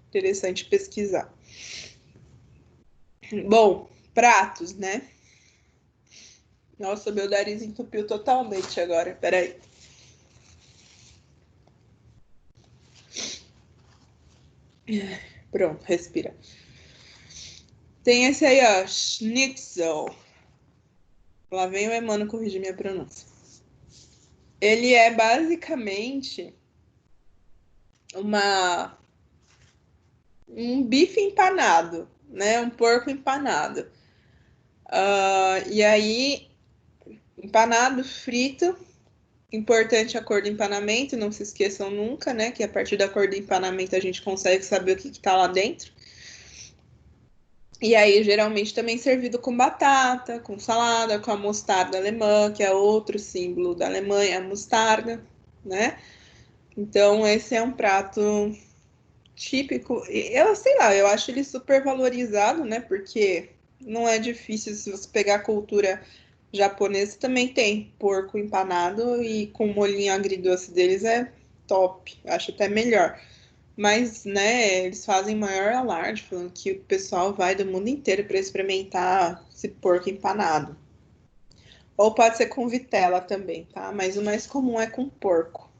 S1: interessante pesquisar. Bom, pratos, né? Nossa, meu nariz entupiu totalmente agora. Peraí. Pronto, respira. Tem esse aí, ó, schnitzel. Lá vem o Emmanuel corrigir minha pronúncia. Ele é basicamente um bife empanado, né? Um porco empanado. E aí, empanado, frito. Importante a cor do empanamento, não se esqueçam nunca, né? Que a partir da cor do empanamento a gente consegue saber o que está lá dentro. E aí, geralmente, também servido com batata, com salada, com a mostarda alemã, que é outro símbolo da Alemanha, a mostarda, né? Então, esse é um prato típico. Eu sei lá, eu acho ele super valorizado, né? Porque não é difícil se você pegar a cultura japonesa, também tem porco empanado e com o molhinho agridoce deles é top, acho até melhor. Mas, né, eles fazem maior alarde, falando que o pessoal vai do mundo inteiro para experimentar esse porco empanado. Ou pode ser com vitela também, tá? Mas o mais comum é com porco.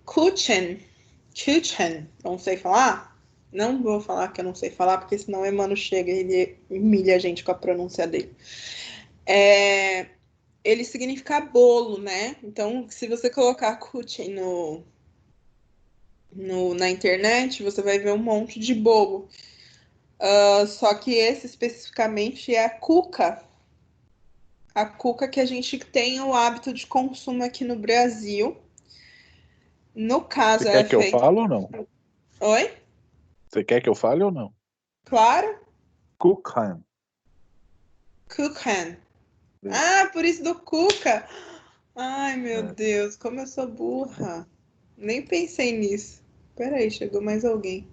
S1: Kuchen, não sei falar? Não vou falar que eu não sei falar, porque senão o Emmanuel chega e ele humilha a gente com a pronúncia dele. Ele significa bolo, né? Então, se você colocar Kuchen na internet, você vai ver um monte de bolo. Só que esse especificamente é a cuca. A cuca que a gente tem o hábito de consumo aqui no Brasil. No caso,
S4: Você
S1: ela é
S4: quer que eu
S1: feita.
S4: fale ou não?
S1: Oi?
S4: Você quer que eu fale ou não?
S1: Claro?
S4: Kuchen.
S1: Kuchen.
S4: Isso.
S1: Ah, por isso do cuca. Ai, meu
S4: É.
S1: Deus, como eu sou burra. Nem pensei nisso. Peraí, chegou mais alguém.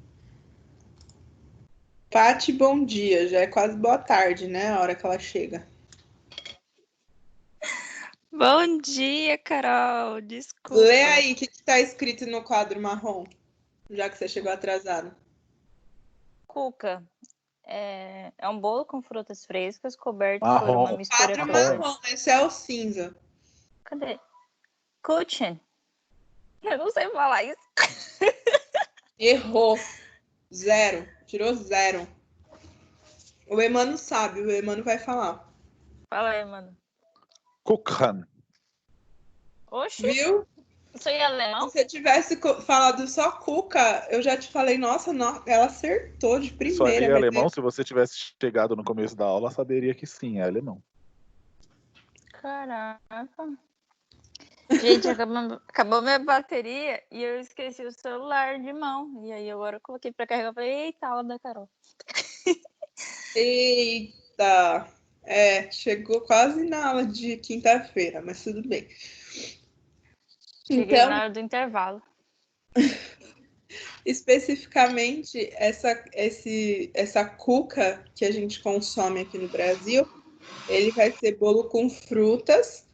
S1: Pati, bom dia. Já é quase boa tarde, né? A hora que ela chega.
S6: Bom dia, Carol. Desculpa.
S1: Lê aí o que está escrito no quadro marrom, já que você chegou atrasado.
S6: Cuca. É um bolo com frutas frescas coberto por
S4: Marrom.
S6: uma mistura
S1: Quadro
S6: crocante.
S1: marrom, esse é o cinza.
S6: Cadê? Kuchen. Eu não sei falar isso.
S1: Errou. Zero. Tirou zero. O Emano sabe, o Emano vai falar.
S6: Fala aí, mano.
S4: Kuchen.
S6: Oxi,
S1: Viu?
S6: isso aí é alemão?
S1: Se você tivesse falado só cuca, eu já te falei, nossa, não, ela acertou de
S4: Isso aí
S1: primeira.
S4: é
S1: Mas
S4: alemão. Se você tivesse chegado no começo da aula, saberia que sim, é alemão.
S6: Caraca. Gente, acabou minha bateria e eu esqueci o celular de mão. E aí agora eu coloquei pra carregar e falei, eita, aula da Carol.
S1: Eita! Chegou quase na aula de quinta-feira, mas tudo bem.
S6: Cheguei
S1: Então,
S6: na hora do intervalo.
S1: especificamente, essa cuca que a gente consome aqui no Brasil, ele vai ser bolo com frutas,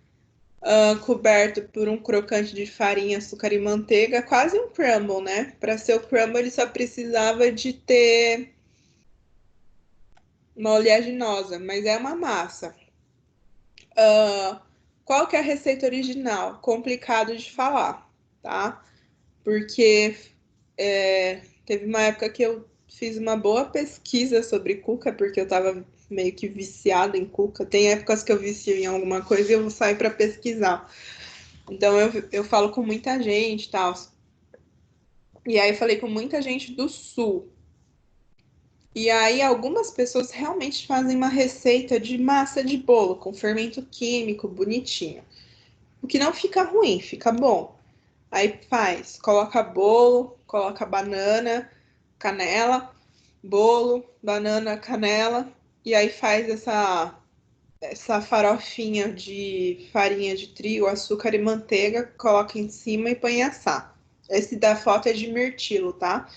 S1: coberto por um crocante de farinha, açúcar e manteiga, quase um crumble, né? Para ser o crumble, ele só precisava de ter uma oleaginosa, mas é uma massa. Qual que é a receita original? Complicado de falar, tá? Porque teve uma época que eu fiz uma boa pesquisa sobre cuca, porque eu tava meio que viciada em cuca. Tem épocas que eu vicio em alguma coisa e eu saio para pesquisar. Então eu falo com muita gente e tal. E aí eu falei com muita gente do sul. E aí algumas pessoas realmente fazem uma receita de massa de bolo com fermento químico, bonitinho. O que não fica ruim, fica bom. Aí faz, coloca bolo, coloca banana, canela, bolo, banana, canela, e aí faz essa farofinha de farinha de trigo, açúcar e manteiga, coloca em cima e põe assar. Esse da foto é de mirtilo, tá?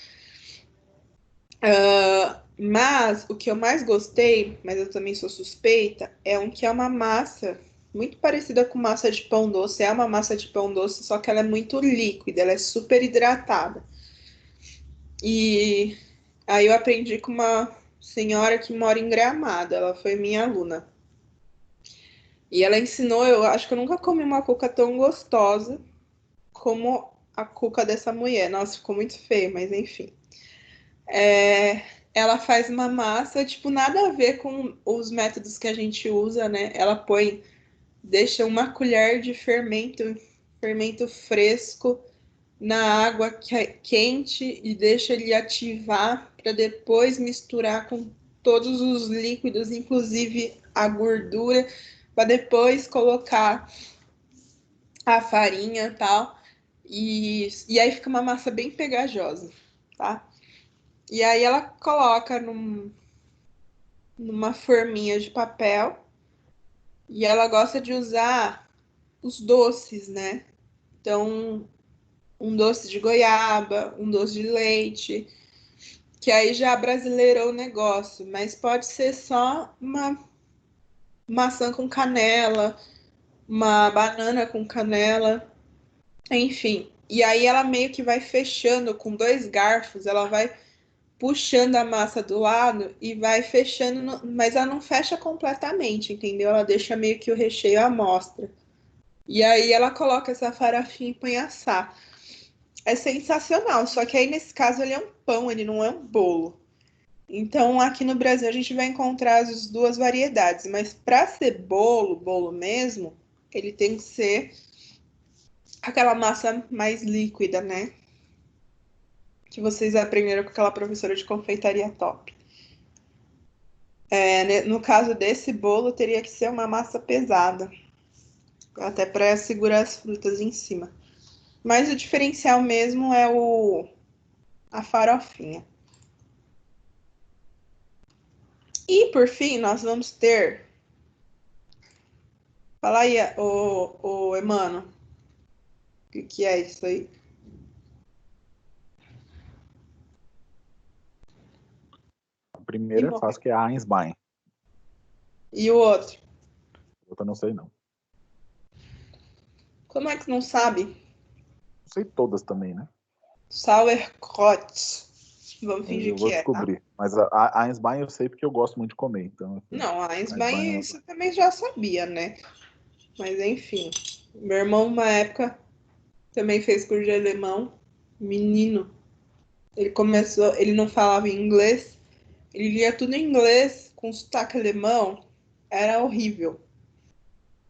S1: Mas o que eu mais gostei, mas eu também sou suspeita, é um que é uma massa muito parecida com massa de pão doce. É uma massa de pão doce, só que ela é muito líquida, ela é super hidratada. E aí eu aprendi com uma senhora que mora em Gramado, ela foi minha aluna. E ela ensinou, eu acho que eu nunca comi uma cuca tão gostosa como a cuca dessa mulher. Nossa, ficou muito feio, mas enfim. Ela faz uma massa, tipo, nada a ver com os métodos que a gente usa, né? Ela deixa uma colher de fermento fresco na água quente e deixa ele ativar para depois misturar com todos os líquidos, inclusive a gordura, para depois colocar a farinha e tal. E aí fica uma massa bem pegajosa, tá? E aí ela coloca numa forminha de papel e ela gosta de usar os doces, né? Então, um doce de goiaba, um doce de leite, que aí já brasileirou o negócio, mas pode ser só uma maçã com canela, uma banana com canela, enfim. E aí ela meio que vai fechando com dois garfos, ela vai puxando a massa do lado e vai fechando, mas ela não fecha completamente, entendeu? Ela deixa meio que o recheio à mostra. E aí ela coloca essa farofinha e põe assar. É sensacional, só que aí nesse caso ele é um pão, ele não é um bolo. Então aqui no Brasil a gente vai encontrar as duas variedades, mas para ser bolo, bolo mesmo, ele tem que ser aquela massa mais líquida, né? que vocês aprenderam com aquela professora de confeitaria top. No caso desse bolo, teria que ser uma massa pesada, até para segurar as frutas em cima. Mas o diferencial mesmo é a farofinha. E, por fim, nós vamos ter... Fala aí, o Emano. O que é isso aí?
S4: A primeira é fácil, que é a Eisbein.
S1: E o outro?
S4: Eu não sei, não.
S1: Como é que não sabe?
S4: Não sei todas também, né?
S1: Sauerkraut. Vamos fingir
S4: Eu vou
S1: que é, tá?
S4: descobrir. Mas a Eisbein eu sei porque eu gosto muito de comer. Então,
S1: Não, a Eisbein
S4: Eisbein
S1: você também já sabia, né? Mas enfim. Meu irmão, uma época, também fez curso de alemão. Menino. Ele não falava inglês. Ele lia tudo em inglês, com sotaque alemão. Era horrível.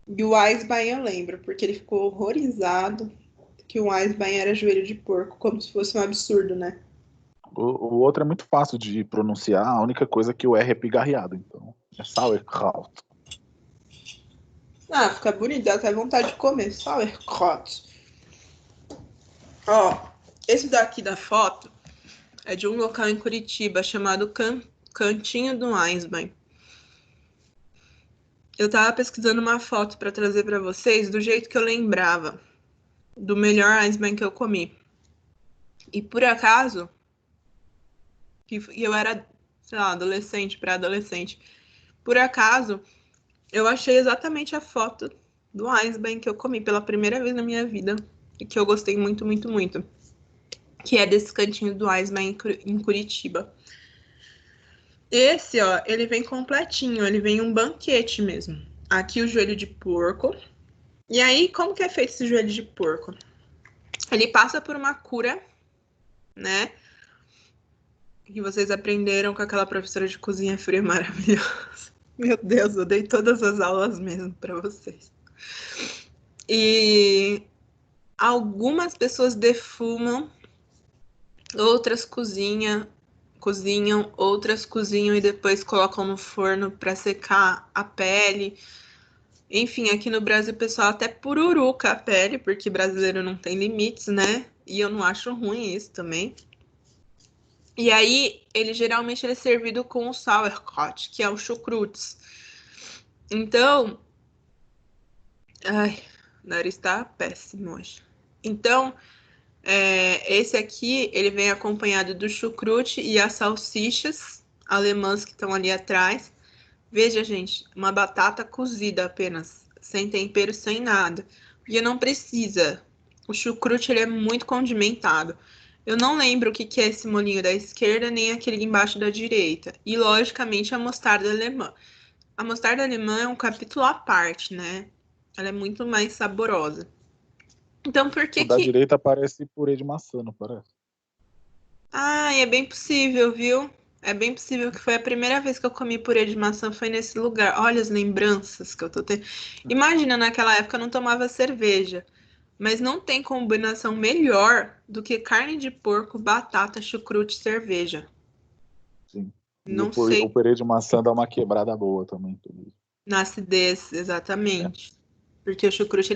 S1: E o Eisbein eu lembro, porque ele ficou horrorizado que o Eisbein era joelho de porco, como se fosse um absurdo, né?
S4: O outro é muito fácil de pronunciar, a única coisa é que o R é pigarreado, então é Sauerkraut.
S1: Ah, fica bonito, dá até vontade de comer. Sauerkraut. Ó, esse daqui da foto é de um local em Curitiba chamado Cantinho do Eisbein. Eu tava pesquisando uma foto para trazer para vocês do jeito que eu lembrava do melhor Eisbein que eu comi. E por acaso, que eu era, sei lá, adolescente, pré-adolescente. Por acaso, eu achei exatamente a foto do Eisbein que eu comi pela primeira vez na minha vida e que eu gostei muito, muito, muito. Que é desse cantinho do Eisbein em Curitiba. Esse, ó, ele vem completinho, ele vem um banquete mesmo. Aqui o joelho de porco. E aí, como que é feito esse joelho de porco? Ele passa por uma cura, né? Que vocês aprenderam com aquela professora de cozinha fria maravilhosa. Meu Deus, eu dei todas as aulas mesmo para vocês. E algumas pessoas defumam, outras cozinham, outras cozinham e depois colocam no forno para secar a pele. Enfim, aqui no Brasil o pessoal até pururuca a pele, porque brasileiro não tem limites, né? E eu não acho ruim isso também. E aí, geralmente ele é servido com o sauerkraut, que é o chucrutes. Então, ai, o nariz tá péssimo hoje. Então, esse aqui, ele vem acompanhado do chucrute e as salsichas alemãs que estão ali atrás. Veja, gente, uma batata cozida apenas, sem tempero, sem nada. Porque não precisa. O chucrute, ele é muito condimentado. Eu não lembro o que é esse molinho da esquerda, nem aquele embaixo da direita. E, logicamente, a mostarda alemã. A mostarda alemã é um capítulo à parte, né? Ela é muito mais saborosa. Então, por que
S4: O da
S1: que...
S4: direita parece purê de maçã, não parece?
S1: Ah, é bem possível, viu? É bem possível que foi a primeira vez que eu comi purê de maçã, foi nesse lugar. Olha as lembranças que eu tô tendo. Imagina, naquela época eu não tomava cerveja. Mas não tem combinação melhor do que carne de porco, batata, chucrute e cerveja.
S4: Sim. E
S1: Não
S4: o
S1: sei,
S4: purê de maçã dá uma quebrada boa também. Tudo.
S1: na acidez, exatamente. Porque o chucrute,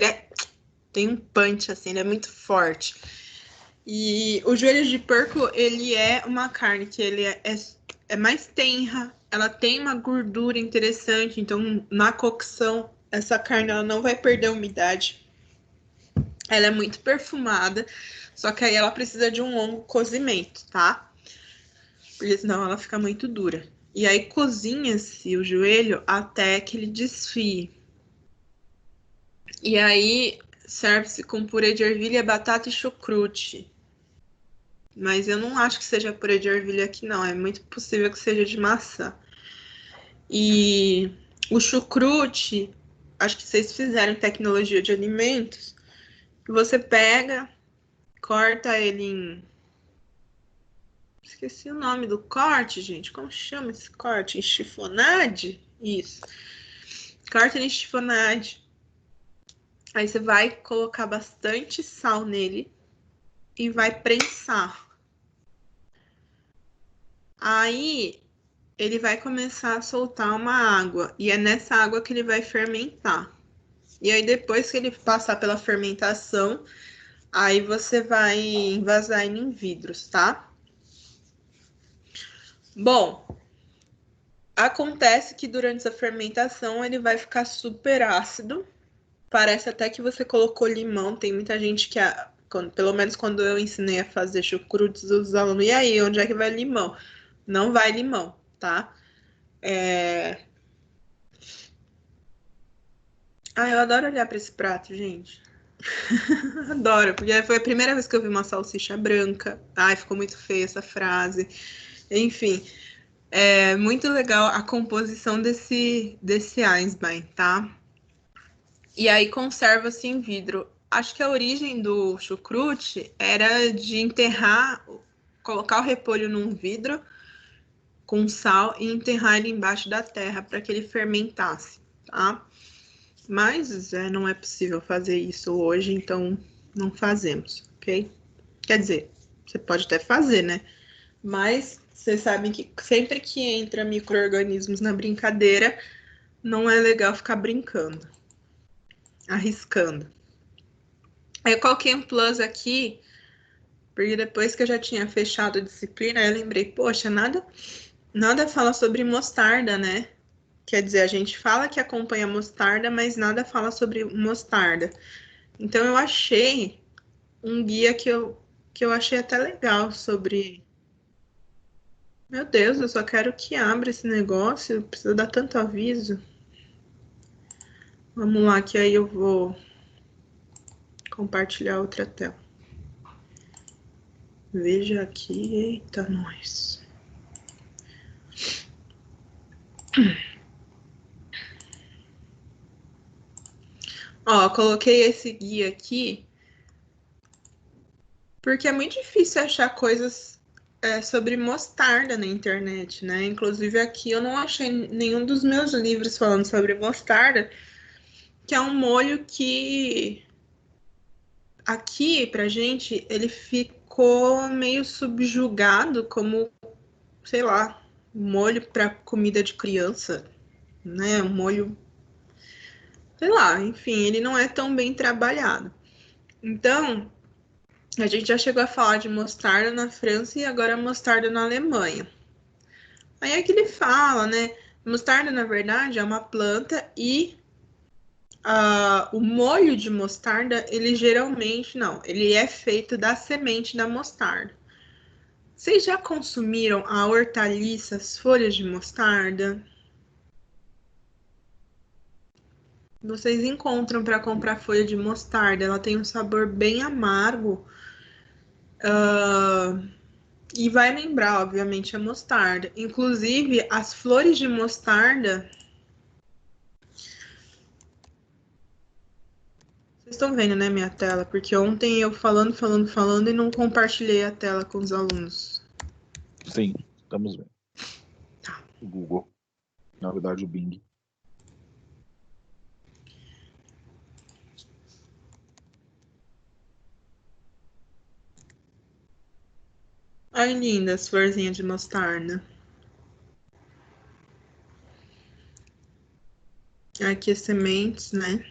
S1: tem um punch, assim, ele é muito forte. E o joelho de porco, ele é uma carne que ele é mais tenra, ela tem uma gordura interessante, então na cocção, essa carne ela não vai perder a umidade. Ela é muito perfumada, só que aí ela precisa de um longo cozimento, tá? Porque senão ela fica muito dura. E aí cozinha-se o joelho até que ele desfie. E aí serve-se com purê de ervilha, batata e chucrute. Mas eu não acho que seja purê de ervilha aqui, não. É muito possível que seja de maçã. E o chucrute, acho que vocês fizeram tecnologia de alimentos. Você pega, corta ele em... Esqueci o nome do corte, gente. Como chama esse corte? Em chiffonade? Isso. Corta ele em chiffonade. Aí você vai colocar bastante sal nele e vai prensar. Aí ele vai começar a soltar uma água, e é nessa água que ele vai fermentar. E aí depois que ele passar pela fermentação, aí você vai envasar ele em vidros, tá? Bom, acontece que durante essa fermentação ele vai ficar super ácido. Parece até que você colocou limão. Tem muita gente que, pelo menos quando eu ensinei a fazer chucrutes, os alunos, e aí, onde é que vai limão? Não vai limão, tá? Eu adoro olhar para esse prato, gente. Adoro, porque foi a primeira vez que eu vi uma salsicha branca. Ai, ficou muito feia essa frase. Enfim, é muito legal a composição desse Eisbein, tá? E aí conserva-se em vidro. Acho que a origem do chucrute era de enterrar, colocar o repolho num vidro com sal e enterrar ele embaixo da terra para que ele fermentasse, tá? Mas não é possível fazer isso hoje, então não fazemos, ok? Quer dizer, você pode até fazer, né? Mas vocês sabem que sempre que entra micro-organismos na brincadeira, não é legal ficar brincando, arriscando. Aí eu coloquei um plus aqui, porque depois que eu já tinha fechado a disciplina, eu lembrei, poxa, nada fala sobre mostarda, né? Quer dizer, a gente fala que acompanha mostarda, mas nada fala sobre mostarda. Então eu achei um guia que eu achei até legal sobre... Meu Deus, eu só quero que abra esse negócio, precisa dar tanto aviso. Vamos lá, que aí eu vou compartilhar outra tela. Veja aqui, eita, nós. Ó, coloquei esse guia aqui porque é muito difícil achar coisas sobre mostarda na internet, né? Inclusive aqui eu não achei nenhum dos meus livros falando sobre mostarda, que é um molho que aqui pra gente ele ficou meio subjugado como, sei lá, molho para comida de criança, né? Um molho, sei lá, enfim, ele não é tão bem trabalhado. Então, a gente já chegou a falar de mostarda na França e agora mostarda na Alemanha. Aí é que ele fala, né? Mostarda, na verdade, é uma planta e o molho de mostarda, ele geralmente, não, ele é feito da semente da mostarda. Vocês já consumiram a hortaliça, as folhas de mostarda? Vocês encontram para comprar folha de mostarda, ela tem um sabor bem amargo. E vai lembrar, obviamente, a mostarda. Inclusive, as flores de mostarda. Vocês estão vendo, né, minha tela? Porque ontem eu falando e não compartilhei a tela com os alunos.
S4: Sim, estamos vendo.
S1: Tá.
S4: O Google. Na verdade, o Bing.
S1: Ai, lindas, florzinhas de mostarda. Aqui as sementes, né?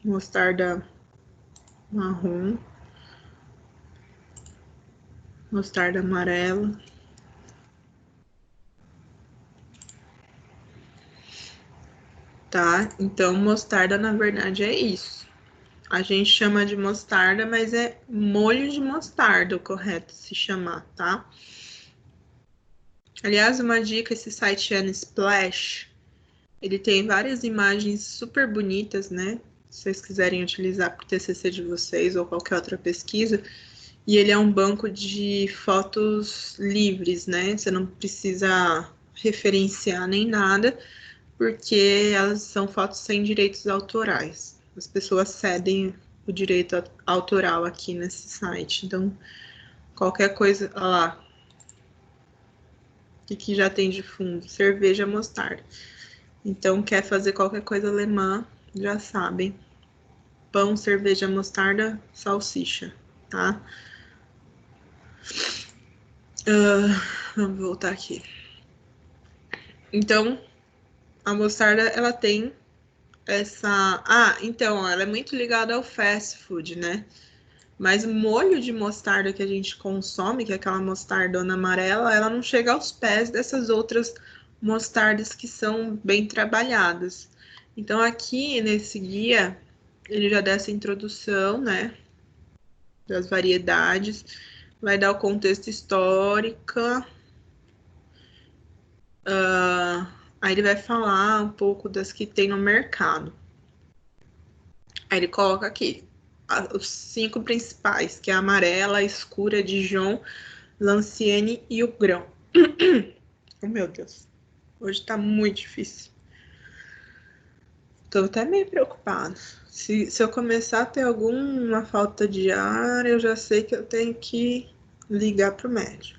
S1: Mostarda marrom. Mostarda amarela. Tá? Então, mostarda, na verdade, é isso. A gente chama de mostarda, mas é molho de mostarda o correto se chamar, tá? Aliás, uma dica, esse site Unsplash, ele tem várias imagens super bonitas, né? Se vocês quiserem utilizar para o TCC de vocês ou qualquer outra pesquisa. E ele é um banco de fotos livres, né? Você não precisa referenciar nem nada, porque elas são fotos sem direitos autorais. As pessoas cedem o direito autoral aqui nesse site. Então, qualquer coisa... Olha lá. O que já tem de fundo? Cerveja, mostarda. Então, quer fazer qualquer coisa alemã, já sabem. Pão, cerveja, mostarda, salsicha, tá? Vamos voltar aqui. Então, a mostarda, ela tem essa... então, ela é muito ligada ao fast food, né? Mas o molho de mostarda que a gente consome, que é aquela mostardona amarela, ela não chega aos pés dessas outras mostardas que são bem trabalhadas. Então, aqui nesse guia, ele já dá essa introdução, né? Das variedades, vai dar o contexto histórico. Aí ele vai falar um pouco das que tem no mercado. Aí ele coloca aqui os 5 principais, que é a amarela, a escura, Dijon, Lancienne e o grão. Oh, meu Deus. Hoje tá muito difícil. Tô até meio preocupada. Se eu começar a ter alguma falta de ar, eu já sei que eu tenho que ligar pro médico.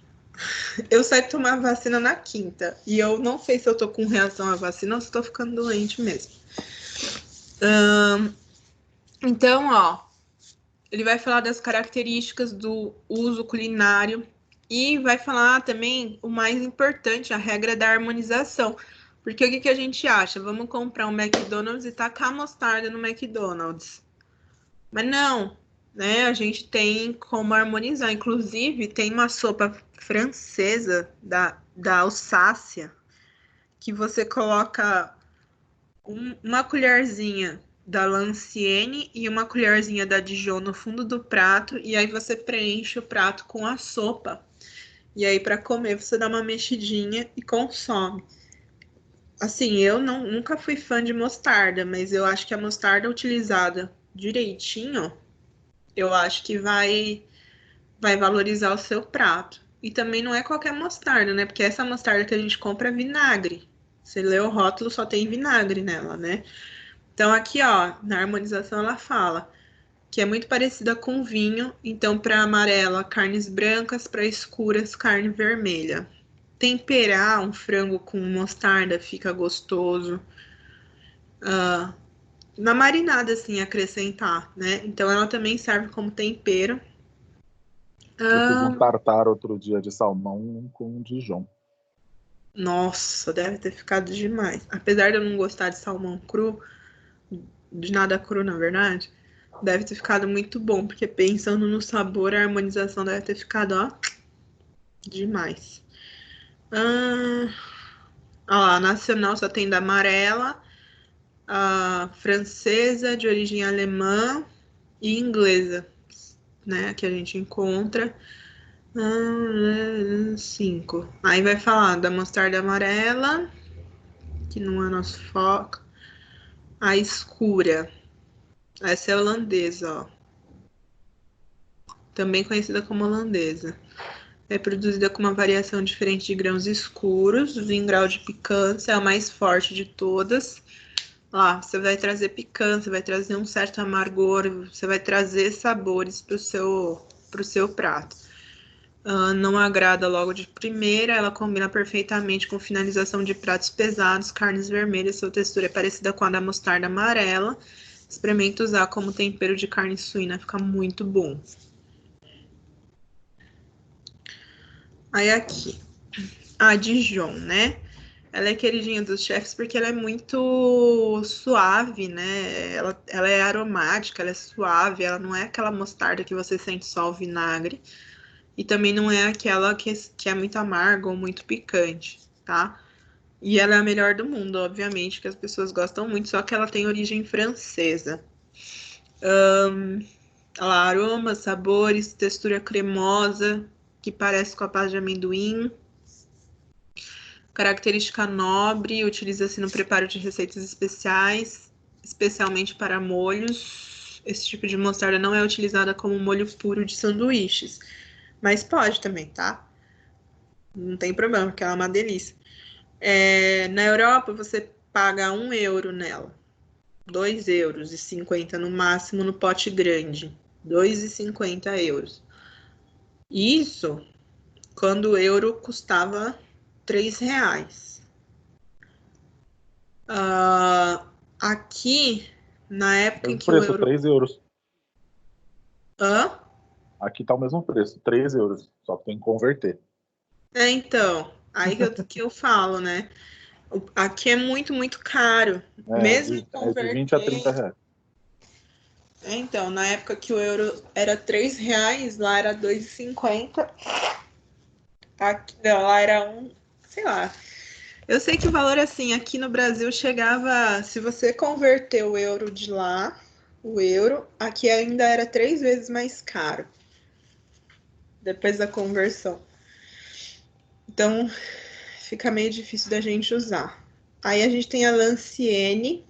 S1: Eu saí tomar vacina na quinta. E eu não sei se eu tô com reação à vacina ou se tô ficando doente mesmo. Então, ó, ele vai falar das características do uso culinário e vai falar também o mais importante, a regra da harmonização. Porque o que a gente acha? Vamos comprar um McDonald's e tacar mostarda no McDonald's. Mas não, né? A gente tem como harmonizar. Inclusive, tem uma sopa francesa da Alsácia que você coloca uma colherzinha da Lancienne e uma colherzinha da Dijon no fundo do prato, e aí você preenche o prato com a sopa. E aí, para comer, você dá uma mexidinha e consome. Assim, eu nunca fui fã de mostarda, mas eu acho que a mostarda utilizada direitinho, eu acho que vai valorizar o seu prato. E também não é qualquer mostarda, né? Porque essa mostarda que a gente compra é vinagre. Você lê o rótulo, só tem vinagre nela, né? Então, aqui, ó, na harmonização ela fala que é muito parecida com vinho. Então, para amarela, carnes brancas, para escuras, carne vermelha. Temperar um frango com mostarda fica gostoso. Na marinada, assim, acrescentar, né? Então, ela também serve como tempero.
S4: Eu fiz um tartar outro dia de salmão com Dijon.
S1: Nossa, deve ter ficado demais. Apesar de eu não gostar de salmão cru, de nada cru, na verdade, deve ter ficado muito bom, porque pensando no sabor, a harmonização deve ter ficado, ó, demais. A nacional só tem da amarela, a francesa, de origem alemã e inglesa, né, que a gente encontra. 5. Aí vai falar da mostarda amarela, que não é nosso foco. A escura. Essa é holandesa, ó. Também conhecida como holandesa. É produzida com uma variação diferente de grãos escuros, em grau de picância, é a mais forte de todas. Lá, você vai trazer picância, vai trazer um certo amargor, você vai trazer sabores para o seu prato. Não agrada logo de primeira, ela combina perfeitamente com finalização de pratos pesados, carnes vermelhas, sua textura é parecida com a da mostarda amarela. Experimenta usar como tempero de carne suína, fica muito bom. Aí aqui, a Dijon, né? Ela é queridinha dos chefes porque ela é muito suave, né? Ela é aromática, ela é suave, ela não é aquela mostarda que você sente só o vinagre. E também não é aquela que é muito amarga ou muito picante, tá? E ela é a melhor do mundo, obviamente, que as pessoas gostam muito, só que ela tem origem francesa. Aromas, sabores, textura cremosa, que parece com a pasta de amendoim. Característica nobre, utiliza-se no preparo de receitas especiais, especialmente para molhos. Esse tipo de mostarda não é utilizada como molho puro de sanduíches, mas pode também, tá? Não tem problema, porque ela é uma delícia. Na Europa, você paga 1 euro nela. 2,50 € no máximo no pote grande. 2,50 €. Isso quando o euro custava R$ 3. Aqui, na época em
S4: Mesmo
S1: que o
S4: preço,
S1: euro...
S4: 3 euros.
S1: Hã?
S4: Aqui tá o mesmo preço, 3 euros. Só que tem que converter.
S1: Então, aí que eu falo, né? Aqui é muito, muito caro. Mesmo
S4: De 20 a 30
S1: converter.
S4: reais.
S1: Então, na época que o euro era R$ 3, lá era 2,50. Aqui, não, lá era sei lá. Eu sei que o valor assim, aqui no Brasil chegava, se você converter o euro de lá, o euro, aqui ainda era 3 vezes mais caro, depois da conversão. Então, fica meio difícil da gente usar. Aí a gente tem a Lancienne,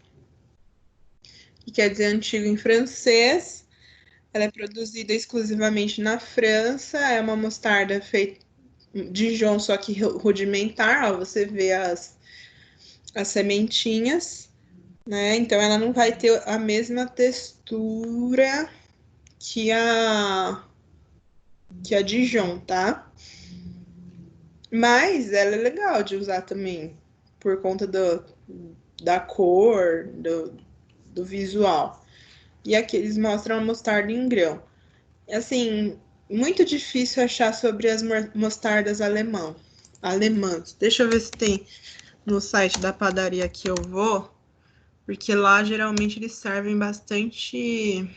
S1: que quer dizer antigo em francês. Ela é produzida exclusivamente na França. É uma mostarda feita Dijon, só que rudimentar. Ó, você vê as sementinhas, né? Então ela não vai ter a mesma textura que a Dijon, tá? Mas ela é legal de usar também, por conta da cor, do visual. E aqui eles mostram a mostarda em grão. Assim, muito difícil achar sobre as mostardas alemãs. Deixa eu ver se tem no site da padaria que eu vou, porque lá geralmente eles servem bastante.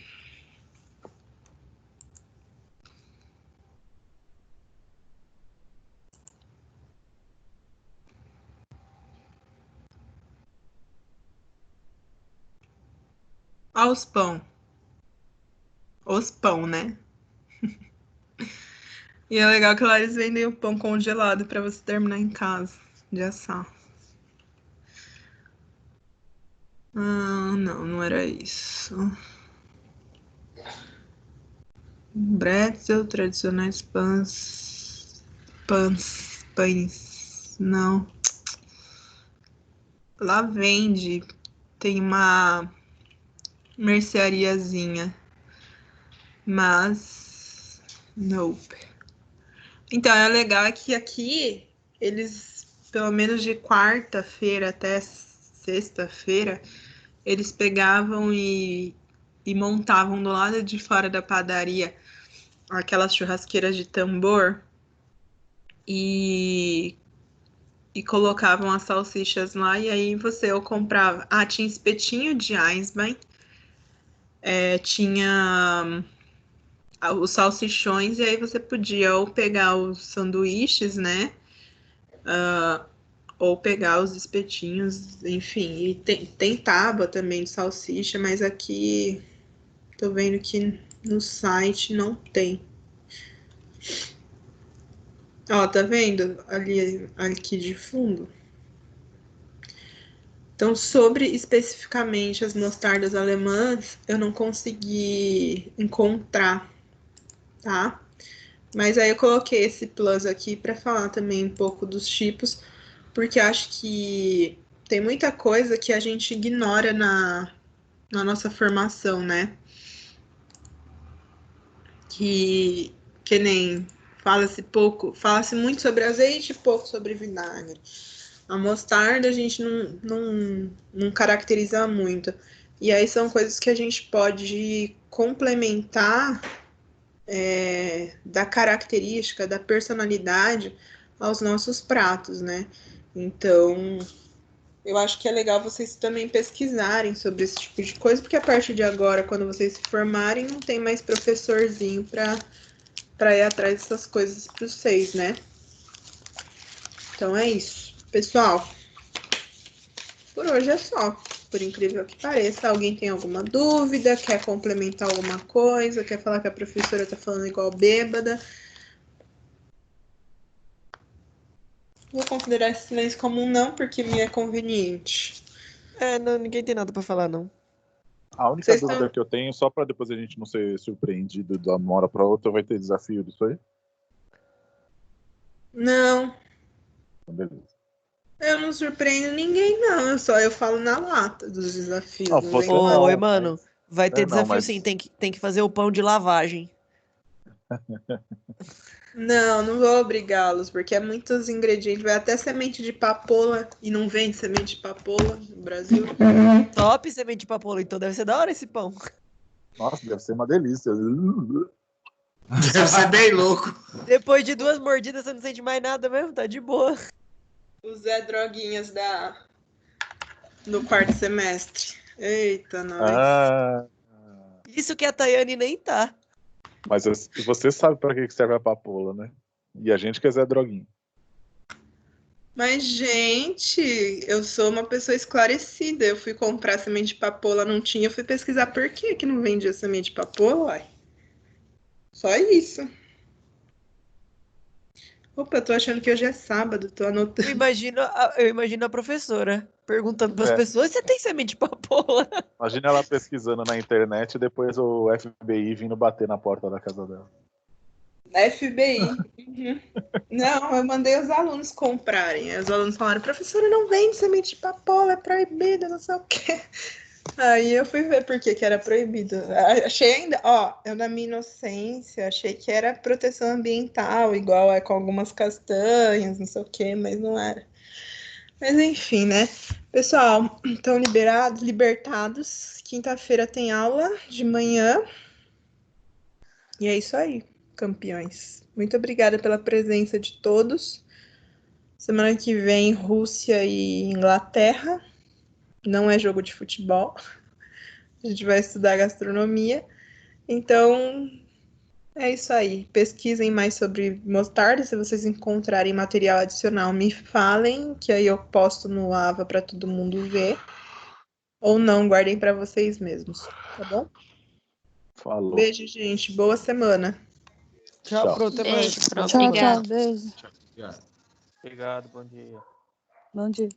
S1: Aos pão. Os pão, né? E é legal que lá eles vendem o pão congelado para você terminar em casa de assar. Ah, não, não era isso. Bretzel, tradicionais pães. Não. Lá vende. Tem uma merceariazinha. Mas. Nope. Então, é legal que aqui eles, pelo menos de quarta-feira até sexta-feira, eles pegavam e montavam do lado de fora da padaria aquelas churrasqueiras de tambor e, e colocavam as salsichas lá, e aí você ou comprava. Ah, tinha espetinho de Eisbein, tinha os salsichões, e aí você podia ou pegar os sanduíches, né? Ou pegar os espetinhos, enfim. E tem tábua também de salsicha, mas aqui tô vendo que no site não tem. Ó, tá vendo? Ali, aqui de fundo. Então, sobre especificamente as mostardas alemãs, eu não consegui encontrar, tá? Mas aí eu coloquei esse plus aqui para falar também um pouco dos tipos, porque acho que tem muita coisa que a gente ignora na nossa formação, né? Que nem fala-se muito sobre azeite e pouco sobre vinagre. A mostarda a gente não caracteriza muito. E aí são coisas que a gente pode complementar da característica, da personalidade aos nossos pratos, né? Então, eu acho que é legal vocês também pesquisarem sobre esse tipo de coisa, porque a partir de agora, quando vocês se formarem, não tem mais professorzinho para ir atrás dessas coisas para vocês, né? Então é isso. Pessoal, por hoje é só. Por incrível que pareça, alguém tem alguma dúvida, quer complementar alguma coisa, quer falar que a professora tá falando igual bêbada? Vou considerar esse silêncio como um não, porque me é conveniente.
S2: Não, ninguém tem nada pra falar, não.
S4: A única
S1: Vocês
S4: dúvida
S1: estão...
S4: que eu tenho, só para depois a gente não ser surpreendido de uma hora para outra, vai ter desafio disso aí?
S1: Não,
S4: Então, beleza.
S1: eu não surpreendo ninguém, não. Eu falo na lata dos desafios.
S4: Não,
S1: Não
S4: você
S1: vem
S4: não.
S2: Oi, mano, vai ter
S4: não,
S2: desafio
S4: mas-
S2: sim, tem que fazer o pão de lavagem.
S1: Não vou obrigá-los, porque é muitos ingredientes. Vai até semente de papoula e não vende semente de papoula no Brasil.
S2: Top semente de papoula, então deve ser da hora esse pão.
S4: Nossa, deve ser uma delícia.
S7: Deve ser bem louco.
S2: Depois de 2 mordidas, você não sente mais nada mesmo, tá de boa.
S1: O Zé Droguinhas do quarto semestre. Eita, nós.
S4: Ah,
S2: Isso que a Tayane nem tá.
S4: mas você sabe pra que serve a papoula, né? E a gente quer Zé Droguinha.
S1: Mas, gente, eu sou uma pessoa esclarecida. Eu fui comprar semente de papoula, não tinha. Eu fui pesquisar por que que não vendia semente de papoula, uai. Só isso. Opa, eu tô achando que hoje é sábado, tô anotando.
S2: Eu imagino a professora perguntando pras
S4: É.
S2: pessoas: você tem semente de papoula?
S4: Imagina ela pesquisando na internet e depois o FBI vindo bater na porta da casa dela.
S1: FBI. Uhum. Não, eu mandei os alunos comprarem. Aí os alunos falaram, professora, não vende semente de papoula, é proibido, não sei o quê. Aí eu fui ver por que que era proibido. Achei ainda, ó, eu na minha inocência, achei que era proteção ambiental, igual é com algumas castanhas, não sei o quê, mas não era. Mas enfim, né? Pessoal, estão libertados. Quinta-feira tem aula de manhã. E é isso aí, campeões. Muito obrigada pela presença de todos. Semana que vem, Rússia e Inglaterra. Não é jogo de futebol. A gente vai estudar gastronomia. Então, é isso aí. Pesquisem mais sobre mostarda. Se vocês encontrarem material adicional, me falem, que aí eu posto no Ava para todo mundo ver. Ou não, guardem para vocês mesmos, tá bom?
S4: Falou.
S1: Beijo, gente. Boa semana.
S2: Tchau,
S4: Tchau.
S2: pronto, até mais.
S6: Beijo, Pro.
S5: Tchau,
S6: Obrigada.
S5: tchau. Beijo.
S7: Obrigado.
S2: Obrigado, bom dia.
S5: Bom dia.